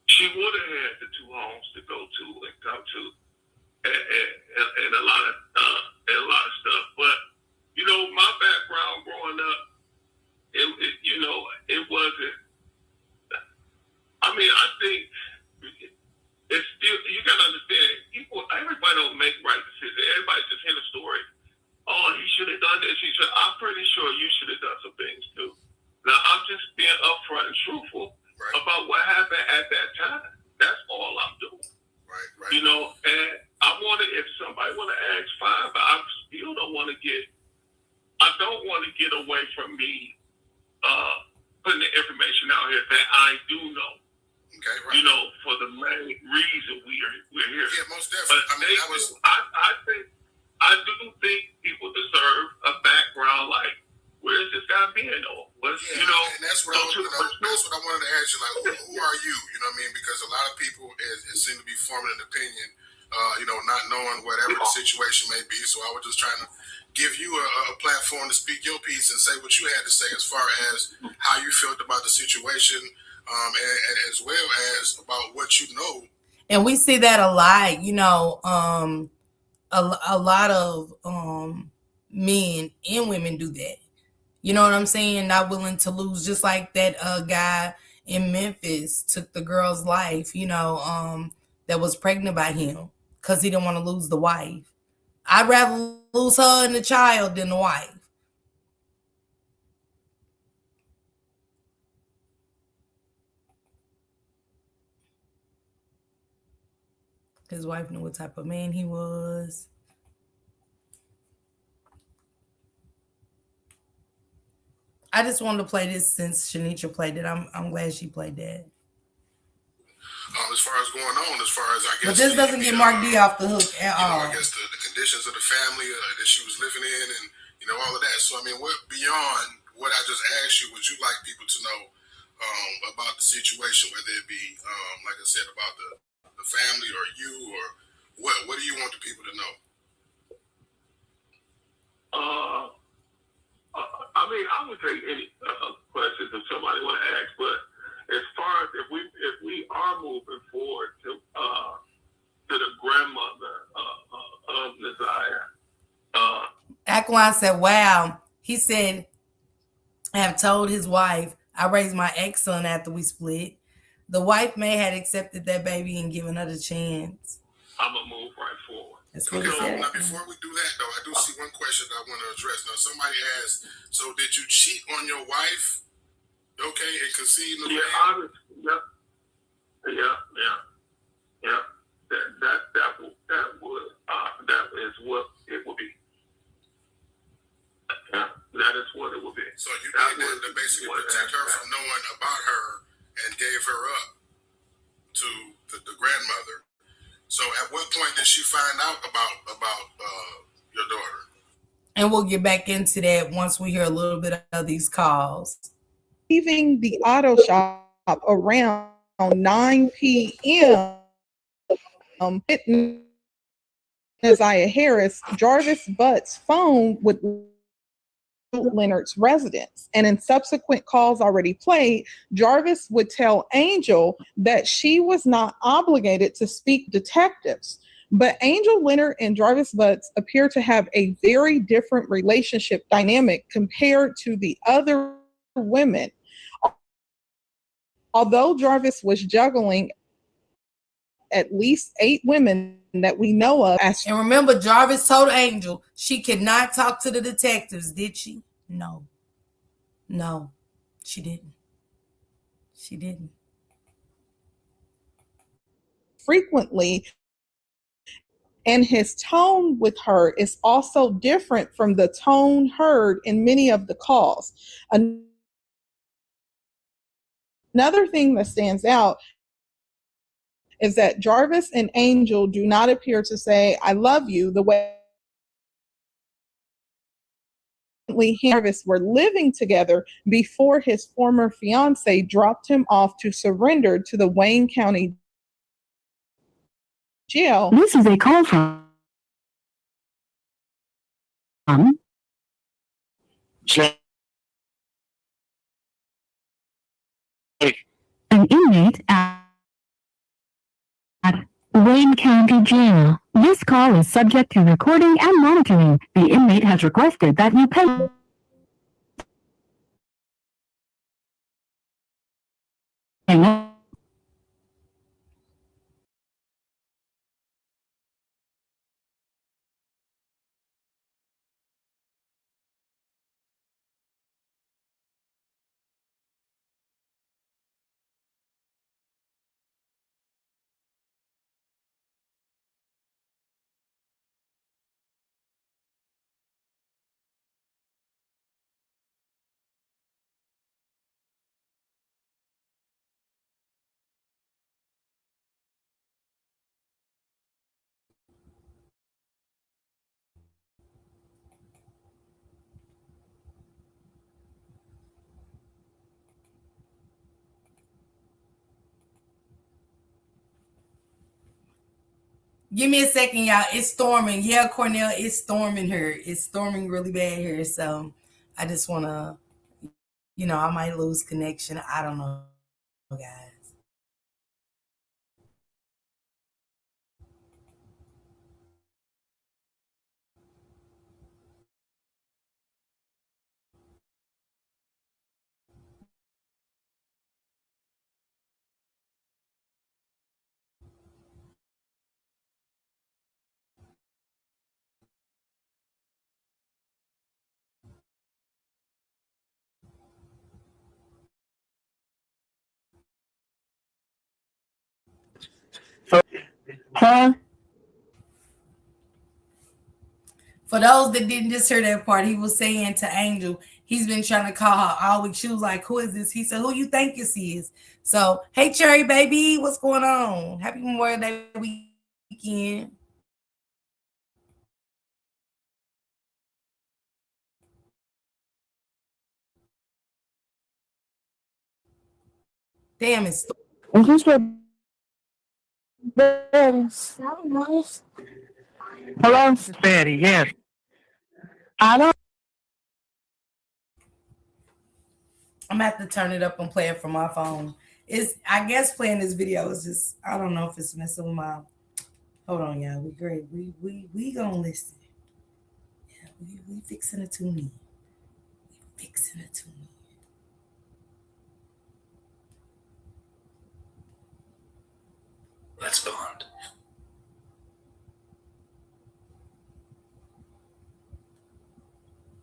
she would have had the two homes to go to and come to, and a lot of stuff. But you know, my background growing up, it wasn't. I mean, I think it's still. You gotta understand, everybody don't make right decisions. Everybody just hear the story. Oh, he should have done this. I'm pretty sure you should have done some things too. Now, I'm just being upfront and truthful about what happened at that time. That's all I'm doing. Right. You know, and I wanted, if somebody want to ask, fine, but I still don't want to get away from me putting the information out here that I do know. Okay, right. You know, for the main reason we're here. Yeah, most definitely. I do think people deserve a background like, where's this guy being though? You know, and that's what I wanted to ask you. Like, who are you? You know what I mean? Because a lot of people seem to be forming an opinion, you know, not knowing whatever the situation may be. So I was just trying to give you a platform to speak your piece and say what you had to say as far as how you felt about the situation, and as well as about what you know. And we see that a lot, you know, a lot of men and women do that. You know what I'm saying? Not willing to lose, just like that guy in Memphis took the girl's life, you know, that was pregnant by him because he didn't want to lose the wife. I'd rather lose her and the child than the wife. His wife knew what type of man he was. I just wanted to play this since Shanitra played it. I'm glad she played that. As far as going on, as far as I guess. But this doesn't get Mark D off the hook at all. I guess the conditions of the family that she was living in, and you know all of that. So I mean, what beyond what I just asked you, would you like people to know about the situation, whether it be like I said about the family or you, or what? What do you want the people to know? I mean, I would take any questions if somebody want to ask, but as far as if we are moving Aquan said, wow. He said, I have told his wife I raised my ex-son after we split. The wife may have accepted that baby and given her the chance. I'm going to move right forward. That's what he said. Now, before we do that, though, I do see one question I want to address. Now, somebody asked, so did you cheat on your wife? Okay, and conceive the baby? Yep. That is what it would be. Yeah, that is what it would be. So you did that to basically protect her from knowing about her and gave her up to the grandmother. So at what point did she find out about your daughter? And we'll get back into that once we hear a little bit of these calls. Leaving the auto shop around 9 p.m. Hitting Isaiah Harris, Jarvis Butt's phone with Leonard's residence. And in subsequent calls already played, Jarvis would tell Angel that she was not obligated to speak detectives. But Angel Leonard and Jarvis Butts appear to have a very different relationship dynamic compared to the other women. Although Jarvis was juggling at least 8 women that we know of. And remember, Jarvis told Angel she could not talk to the detectives, did she? No, she didn't. She didn't. Frequently, and his tone with her is also different from the tone heard in many of the calls. Another thing that stands out is that Jarvis and Angel do not appear to say, I love you, the way Jarvis were living together before his former fiance dropped him off to surrender to the Wayne County jail. This is a call from an inmate at Wayne County Jail. This call is subject to recording and monitoring. The inmate has requested that you pay. Give me a second, y'all. It's storming. Yeah, Cornell, it's storming here. It's storming really bad here. So I just want to, I might lose connection. I don't know, guys. Huh? For those that didn't just hear that part, he was saying to Angel, he's been trying to call her all week. She was like, who is this? He said, who you think this is? So, hey, Cherry baby, what's going on? Happy Memorial Day weekend. Damn, it's Is this Hello? Betty, yes. I don't. I'm gonna have to turn it up and play it from my phone. I guess playing this video is just, I don't know if it's messing with my, hold on, y'all. We great. We gonna listen. Yeah, We fixing to tune in. Fixing to tune in. Let's bond.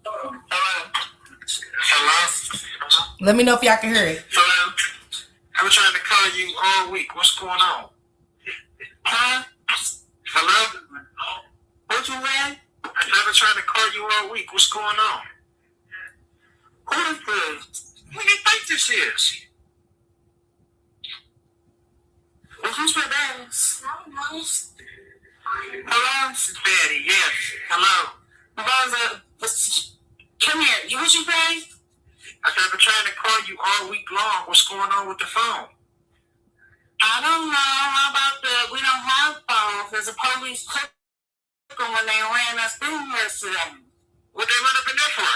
Hello? Let me know if y'all can hear it. Hello? I've been trying to call you all week. What's going on? Huh? Hello? What you mean? I've been trying to call you all week. What's going on? Who is this? Who do you think this is? Well, who's my daddy? Hello? Daddy, yes. Hello? Come here. What you say? I've been trying to call you all week long. What's going on with the phone? I don't know. How about that? We don't have phones. There's a police took them when they ran us through yesterday. What they run up in there for?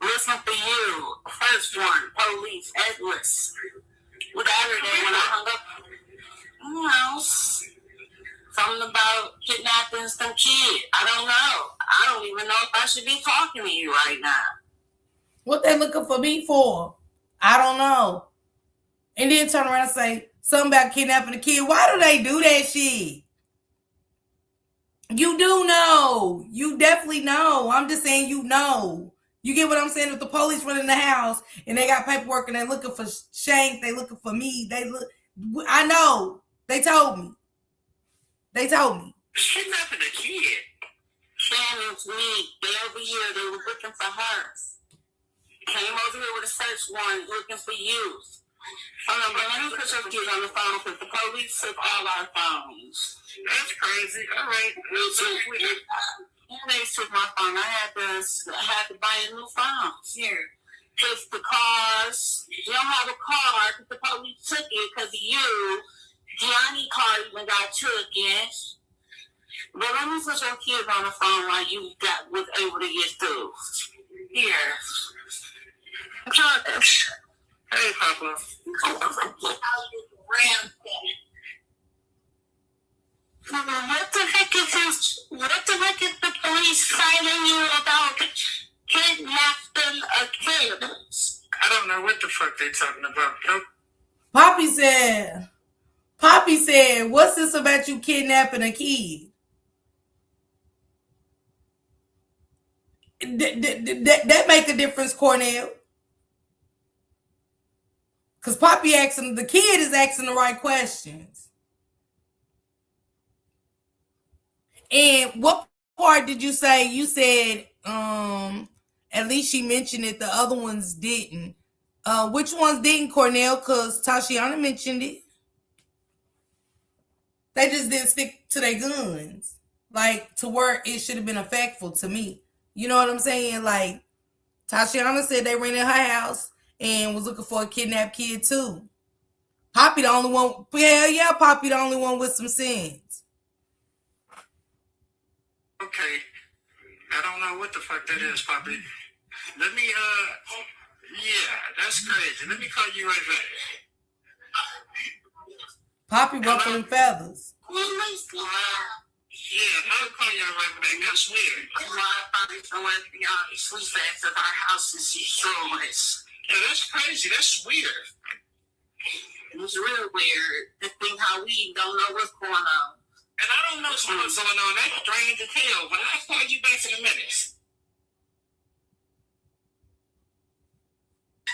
Listen for you. First one, police, Edwards. With the other day when I hung up, something about kidnapping some kid. I don't know. I don't even know if I should be talking to you right now. What they looking for me for? I don't know. And then turn around and say something about kidnapping a kid. Why do they do that shit? You do know. You definitely know. I'm just saying you know. You get what I'm saying? If the police run in the house and they got paperwork and they're looking for Shank, they looking for me. I know. They told me. Kidnapping a kid? Shannon's me. They over here. They were looking for her. Came over here with a search warrant looking for you. Hold on, but let me put your kid on the phone because the police took all our phones. That's crazy. All right. They took my phone. I had to buy a new phone. Here. Because the cars, you don't have a car because the police took it because of you. Gianni's car even got taken. But let me put your kids on the phone while you was able to get through. Here. Hey, Papa. What the heck is this? What the heck is the police citing you about kidnapping a kid? I don't know what the fuck they talking about. Nope. Poppy said, what's this about you kidnapping a kid? That make a difference, Cornell. Because Poppy asking, the kid is asking the right questions. And what part did you say? You said, at least she mentioned it. The other ones didn't. Which ones didn't, Cornell? Because Tashiana mentioned it. They just didn't stick to their guns. Like, to where it should have been effectful to me. You know what I'm saying? Like, Tashiana said they rented her house and was looking for a kidnapped kid too. Poppy the only one. Hell yeah, Poppy the only one with some sense. Okay. I don't know what the fuck that is, Poppy. Let me, yeah, that's crazy. Let me call you right back. Poppy ruffling feathers. Yeah, I'll call y'all right back. That's weird. Y'all sleep at our house and she stole us. Yeah, that's crazy. That's weird. It was real weird to think how we don't know what's going on. And I don't know what's going on. That's strange as hell, but I'll call you back in a minute.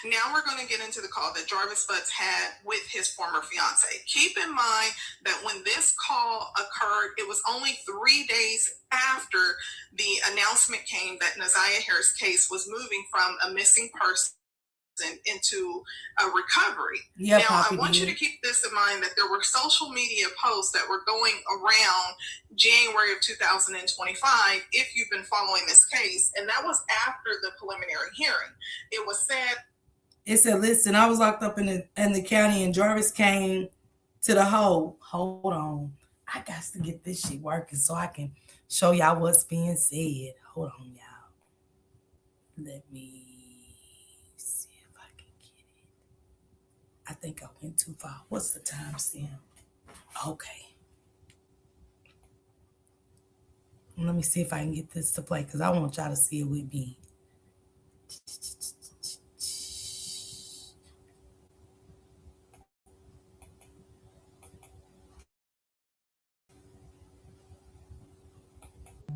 Now we're going to get into the call that Jarvis Butts had with his former fiance. Keep in mind that when this call occurred, it was only 3 days after the announcement came that Naziah Harris' case was moving from a missing person into a recovery. Yeah, now, Poppy I want you to keep this in mind that there were social media posts that were going around January of 2025, if you've been following this case, and that was after the preliminary hearing. It was said, it said, listen, I was locked up in the county and Jarvis came to the hole. Hold on. I got to get this shit working so I can show y'all what's being said. Hold on, y'all. Let me see if I can get it. I think I went too far. What's the timestamp? Okay. Let me see if I can get this to play because I want y'all to see it with me.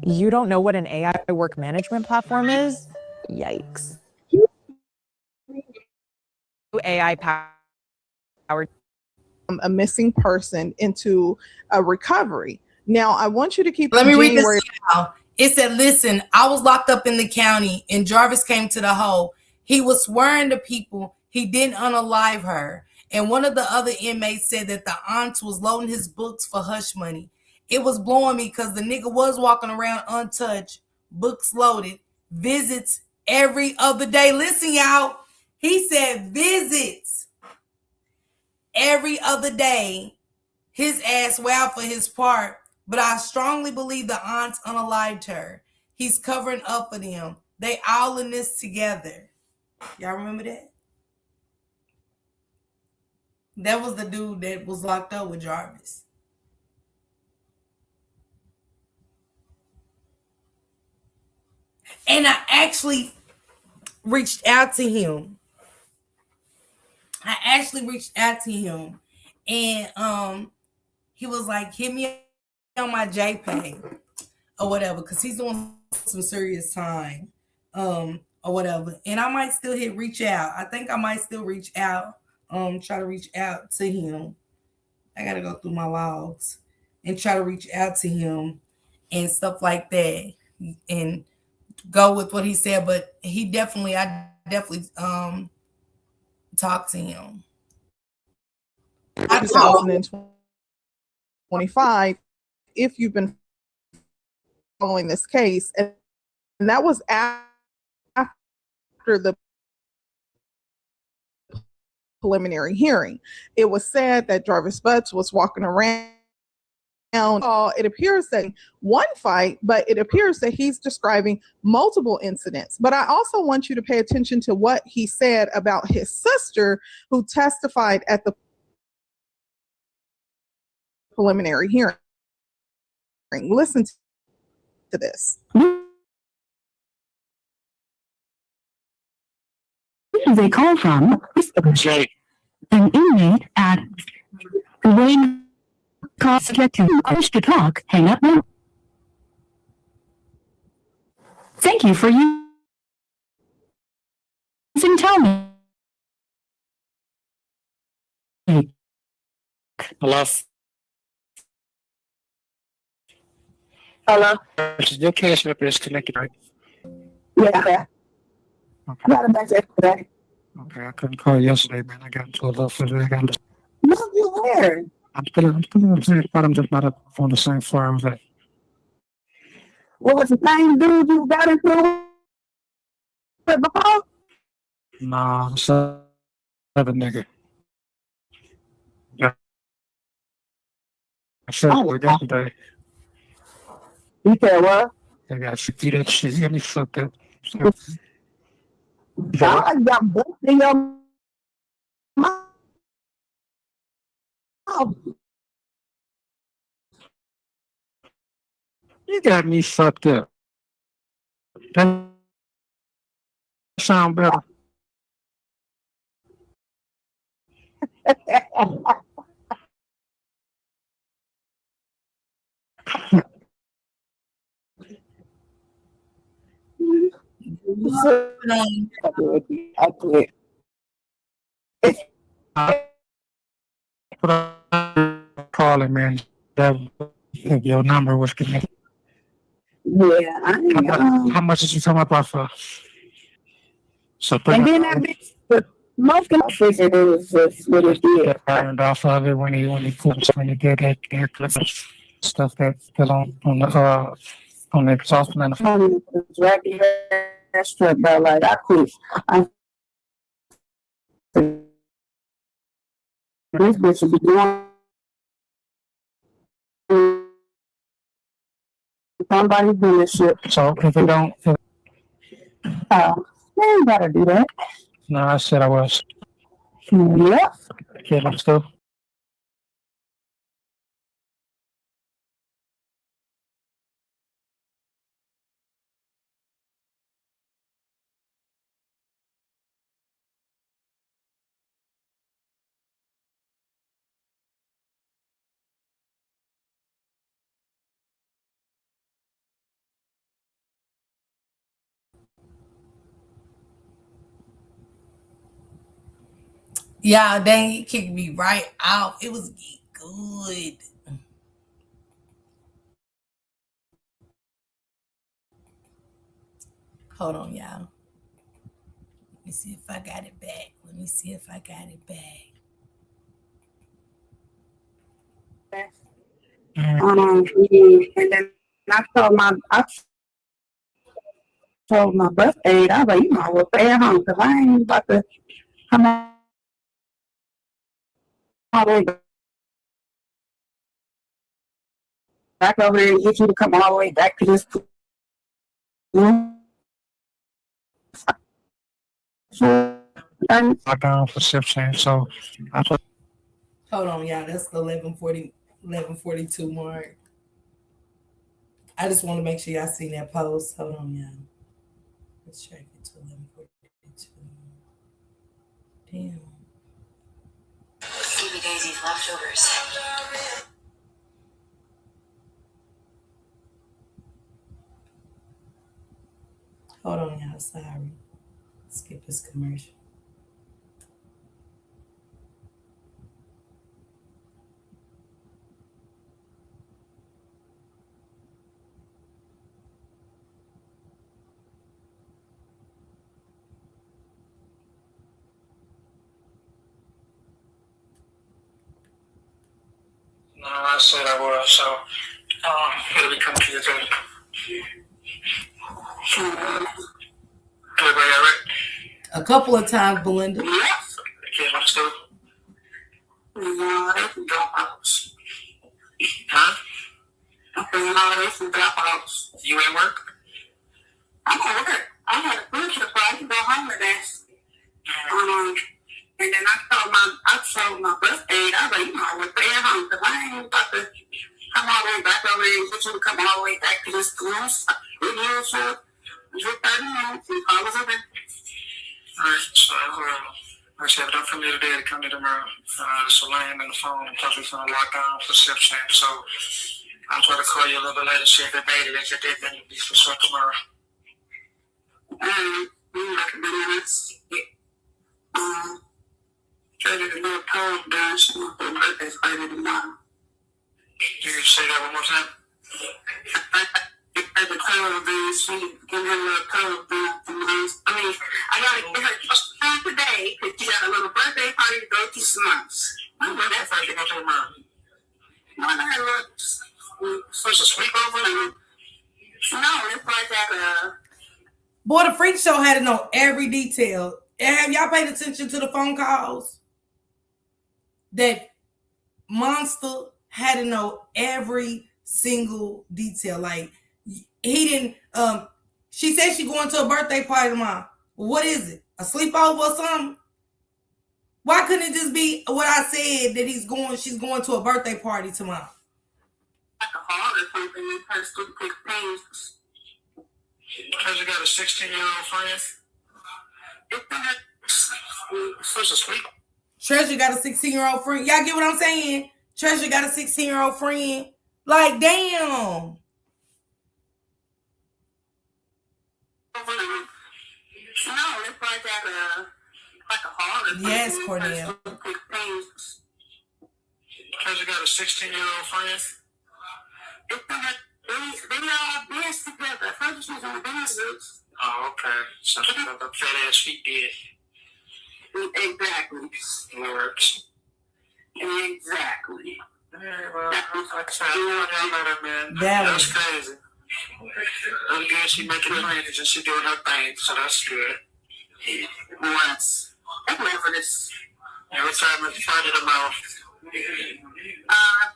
You don't know what an AI work management platform is? Yikes. AI powered. A missing person into a recovery. Now, I want you to keep Let in me read this January. now. It said, listen, I was locked up in the county and Jarvis came to the hole. He was swearing to people he didn't unalive her. And one of the other inmates said that the aunt was loading his books for hush money. It was blowing me because the nigga was walking around untouched, books loaded, visits every other day. Listen, y'all. He said visits every other day. His ass wowed for his part, but I strongly believe the aunts unalived her. He's covering up for them. They all in this together. Y'all remember that? That was the dude that was locked up with Jarvis. And I actually reached out to him. And he was like, hit me on my JPay or whatever, because he's doing some serious time. Or whatever. And I might still reach out. I think I might still reach out. Try to reach out to him. I gotta go through my logs and try to reach out to him and stuff like that. And go with what he said. But I definitely talked to him. 2025, if you've been following this case, and that was after the preliminary hearing. It was said that Jarvis Butts was walking around. It appears that one fight, but it appears that he's describing multiple incidents. But I also want you to pay attention to what he said about his sister who testified at the preliminary hearing. Listen to this. This is a call from an inmate at the Wayne call subject to push to talk. Hang up now. Thank you for using Tell Me. Hello. Hello? Your cash number is connected, right? Yeah. Okay. I got a message today. Okay, I couldn't call you yesterday, man. I got into a little further. No, you where? I'm still in the same spot. I'm just not up on the same floor I was at. What was the same dude you got into it before? Nah, it's another nigga. Yeah. I said it yesterday. You said what? I got 50 that shit. You got me fucked up. So, I got both in your mouth. you got me fucked up. That sound better. I quit. Calling, man. Your number was connected. Yeah, How much did you come up off of? So and then that bitch, but most of my figured it was just what it did. Turned off of it when he did that air clip stuff that's still on the exhaust manifold. Dragging your strip, bro. Like I quit. This bitch should be doing somebody doing this shit. So if it don't, They ain't gotta do that. no, I said I was. Yep. Okay, let's go. Yeah, dang, he kicked me right out. It was good. Hold on, y'all. Let me see if I got it back. Let me see if I got it back. And then I told my birthday, I was like, you might as well stay at home because I ain't about to come all the way back over there and get you to come all the way back to this school. Lockdown for 16. So I told Hold on, y'all. That's the 11:42 mark. I just want to make sure y'all seen that post. Hold on, y'all. Let's check it to 11:42. Damn. Phoebe Daisy's leftovers. Hold on, y'all. Sorry. Skip this commercial. no, I said I was. So it'll be coming to you today. Everybody all right? A couple of times, Belinda. Yes. Kids went to school? No, they can drop outs. Huh? No, they can drop outs. You at work? I'm at work. I had a food trip, so I can go home today. And then I told my birthday, I was like, you might as well stay at home because I ain't about to come all the way back over there and get you to come all the way back to this school. It is for 30 minutes and call us over. All right, so I said, don't for me today to come to tomorrow. So laying on the phone because we're going to lock down for 16. So I'll try to call you a little bit later, see if it made it. If it did, then you'll be for sure tomorrow. Trying to do a poem dance for her birthday's party tomorrow. You can say that one more time? At the poem dance, she can have a little poem dance tomorrow. I mean, I gotta get her just time today because she got a little birthday party to go to Smuts. I'm going to have to go to tomorrow. No, I had a little. So it's a sleepover? No, it's like that. Boy, the freak show had to know every detail. Have y'all paid attention to the phone calls? That Monster had to know every single detail. Like, he didn't, she said she going to a birthday party tomorrow. What is it? A sleepover or something? Why couldn't it just be what I said that she's going to a birthday party tomorrow? Like a hall or something in her school pick pages. Because you got a 16-year-old friend? It's supposed to sleep. Treasure got a 16-year-old friend. Y'all get what I'm saying? Treasure got a 16-year-old friend. Like, damn. No, it's like that, like a hall or something. Yes, Cornell. Because you got a 16-year-old friend? They all dance together. First she's on the dance groups. Oh, okay. So the fat ass feet did. Exactly. Works. Exactly. Yeah, well, that's crazy. I'm good. She making her ranges and she doing her thing, so that's good. Once. Whatever this. Every time it's Friday tomorrow.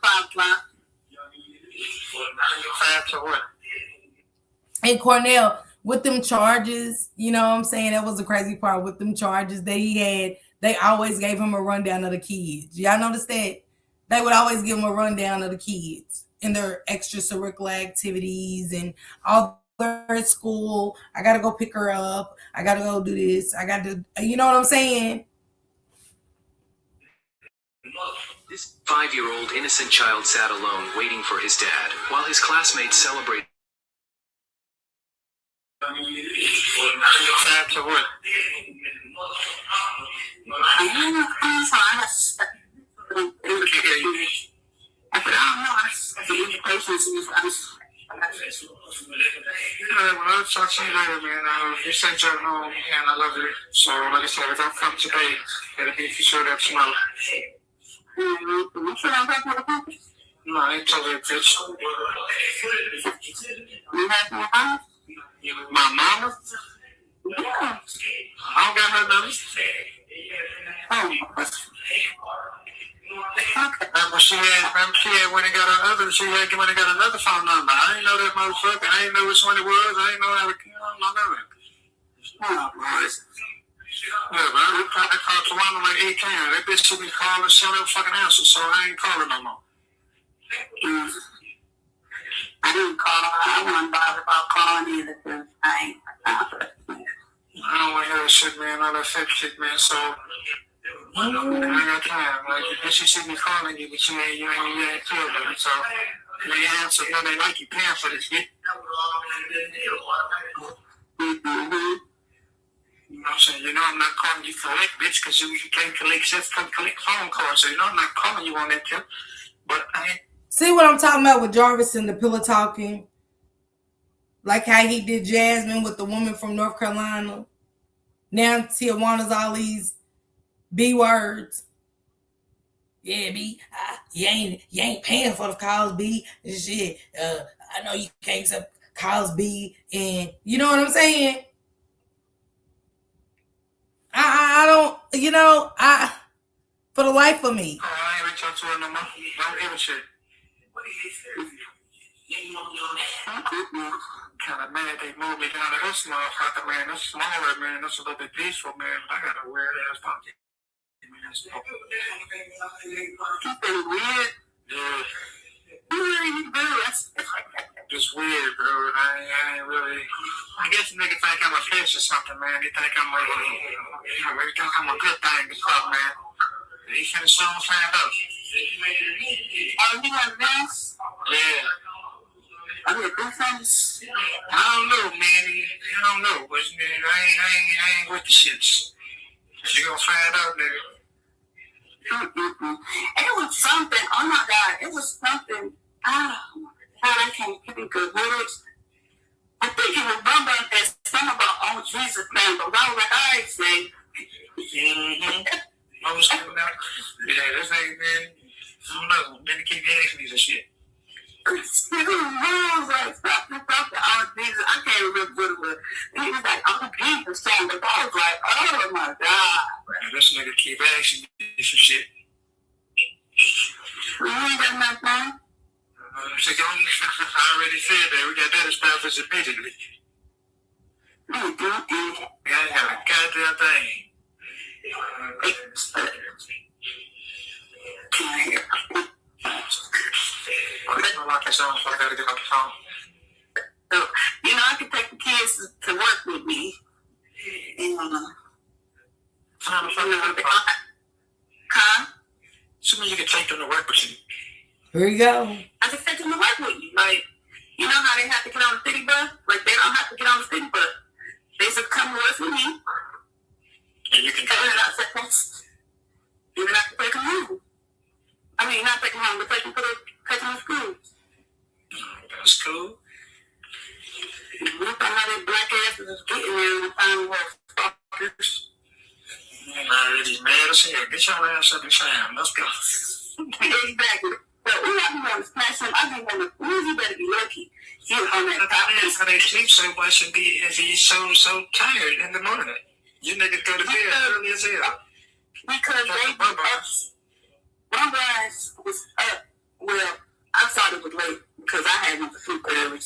5 o'clock. 5 to what? And Cornell, with them charges, you know what I'm saying? That was the crazy part. With them charges that he had, they always gave him a rundown of the kids. Y'all notice that? They would always give him a rundown of the kids and their extracurricular activities and all their at school. I got to go pick her up. I got to go do this. I got to, you know what I'm saying? This 5-year-old innocent child sat alone waiting for his dad while his classmates celebrated. 5 to what? see you later, man. You sent your home, and I love you. So, like I said, if I come today, it'll be for sure that tomorrow. You sure I'm back with the puppy? No, I ain't told you, bitch. You have my mama? My mama? Yeah. I don't got her number. Oh, remember she had when it got another phone number. I didn't know that motherfucker. I didn't know which one it was. I didn't know how to know it. Oh, right. Yeah, bro. I called Tawana like 8 times. That bitch should be calling and shut up fucking answer, so I ain't calling no more. I didn't call. I wasn't bothered about calling either because I ain't. I don't want to hear that shit, man. All that fake shit, man. So I ain't got time. Like, if she see me calling you, but you ain't feel about it. So they answer, no, they like you paying for this shit. You know what I'm saying? You know I'm not calling you collect, bitch, because you can't collect phone calls. So you know I'm not calling you on that tip. But I ain't. See what I'm talking about with Jarvis and the pillow talking? Like how he did Jasmine with the woman from North Carolina. Now Tijuana's all these B words. Yeah, B. You ain't paying for the calls, B. And shit. I know you can't accept calls, B. And you know what I'm saying? I don't, for the life of me. Oh, I ain't reach out to her no more. Don't give a shit. Kind of mad they moved me down to this motherfucker, man. This smaller, man. This a little bit peaceful, man. I got a weird ass pocket. You been weird? Yeah. Weird. Just weird, bro. I ain't really. I guess the nigga think I'm a fish or something, man. They think I'm they think I'm a good thing or something, man. He finna soon find out. Oh, you want this? Yeah. I mean, good things. I don't know, man. I don't know. But I ain't with the shits. You gonna find out, nigga. It was something. Oh my God! It was something. Oh my God! I can't think of words. I think it was Bumba that something about oh Jesus man, but I was like, all right, say. I was coming out. Yeah, this ain't man. I don't know. Then they keep asking me this shit. I was like, stop. Oh Jesus! I can't remember what it was. He was like, oh Jesus, saying, but I was like, oh my God! Man, this nigga keep asking me some shit. You ain't got nothing. I already said that. We got that established immediately. Gotta have a goddamn thing. I'm lock this on, so I gotta get off the phone. You know, I can take the kids to work with me. And, huh? Assuming you can take them to work with you. Here you go. I can take them to work with you. Like, you know how they have to get on the city bus? Like, they don't have to get on the city bus. They just come to work with me. And you can take them. You don't have to take them home. I mean, not take them home, but take them to school. That's cool. Look at how they black asses is getting there and finding work. Fuckers. Man, I already mad as hell. Get your ass up and shine. Let's go. Exactly. But we have to want to smash him. I think you better be lucky. He's on that top. That's how they sleep so much and be so tired in the morning. You niggas go to bed early as hell. Because they were up. One guys was up. Well, I thought it was late because I had went to sleep early.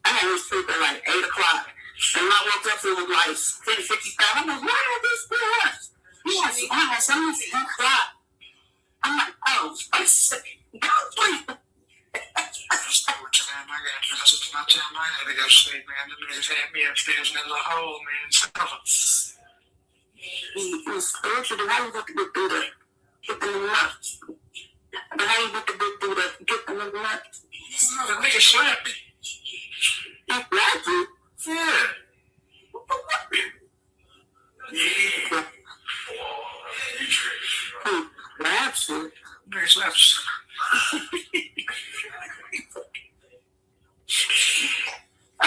I had went to sleep at like 8 o'clock. And when I woke up, it was like 10:55. I'm like, why are these still up? I had something to 10 o'clock. I'm like, oh, I'm sick. Go sleep. That's what time I got. That's my time I had to go sleep, man. The niggas had me upstairs in that little hole, man. It was spiritual. How you get the book through the get them in the nuts? But how you get the book through the get them in the nuts? The nigga slapped me. He slapped you? Yeah. Slapped you? Nigga slaps. I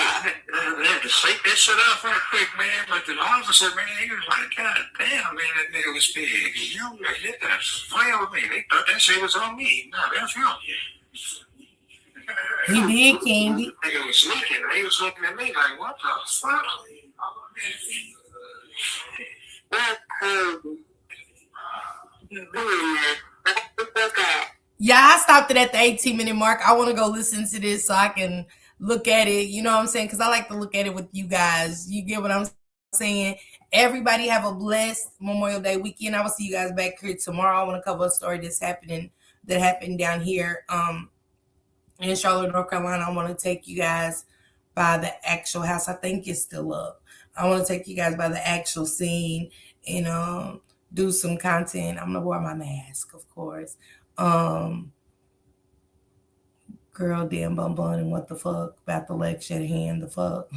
had to sleep that shut up real quick, man. But the officer, man, he was like, God damn, man, that nigga was big. You know, they did that play with me. They thought that shit was on me. No, that's him. He did, Candy. The nigga was looking. He was looking at me like, what the fuck? That's crazy. Yeah, I stopped it at the 18-minute mark. I want to go listen to this so I can look at it. You know what I'm saying? Because I like to look at it with you guys. You get what I'm saying? Everybody have a blessed Memorial Day weekend. I will see you guys back here tomorrow. I want to cover a story that happened down here in Charlotte, North Carolina. I want to take you guys by the actual house. I think it's still up. I want to take you guys by the actual scene and do some content. I'm gonna wear my mask, of course. Girl, damn bum bun, and what the fuck about the leg shed hand? The fuck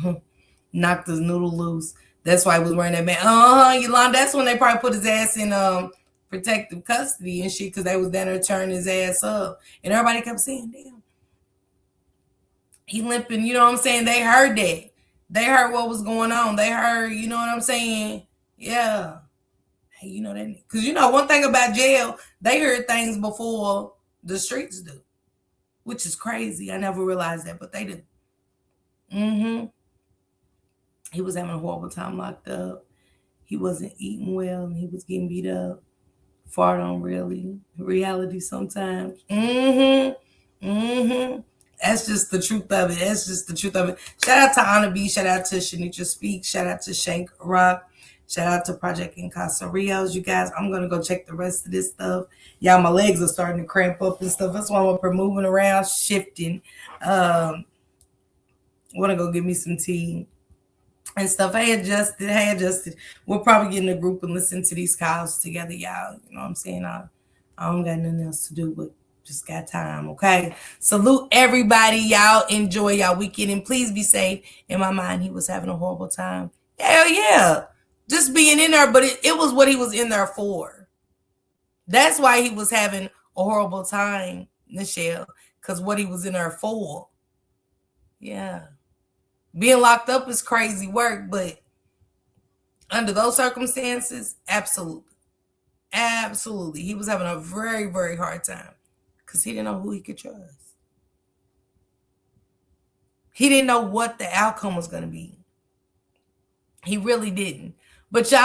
knocked his noodle loose. That's why he was wearing that mask. Yolanda. That's when they probably put his ass in protective custody and shit because they was down there turning his ass up, and everybody kept saying, "Damn, he limping." You know what I'm saying? They heard that. They heard what was going on. They heard. You know what I'm saying? Yeah. Hey, you know that because one thing about jail, they heard things before the streets do, which is crazy. I never realized that, but they do. He was having a horrible time locked up. He wasn't eating well, and he was getting beat up. Fart on reality sometimes. That's just the truth of it. That's just the truth of it. Shout out to Anna B. Shout out to Shanitra Speak. Shout out to Shank Rock. Shout out to Project Casa Rios. You guys, I'm going to go check the rest of this stuff. Y'all, my legs are starting to cramp up and stuff. That's why I'm up here moving around, shifting. I want to go get me some tea and stuff. Hey, adjusted. We'll probably get in a group and listen to these calls together, y'all. You know what I'm saying? I don't got nothing else to do, but just got time, okay? Salute everybody. Y'all enjoy y'all weekend, and please be safe. In my mind, he was having a horrible time. Hell yeah. Just being in there, but it was what he was in there for. That's why he was having a horrible time, Nichelle, because what he was in there for. Yeah. Being locked up is crazy work, but under those circumstances, absolutely. Absolutely. He was having a very, very hard time because he didn't know who he could trust. He didn't know what the outcome was going to be. He really didn't. But y'all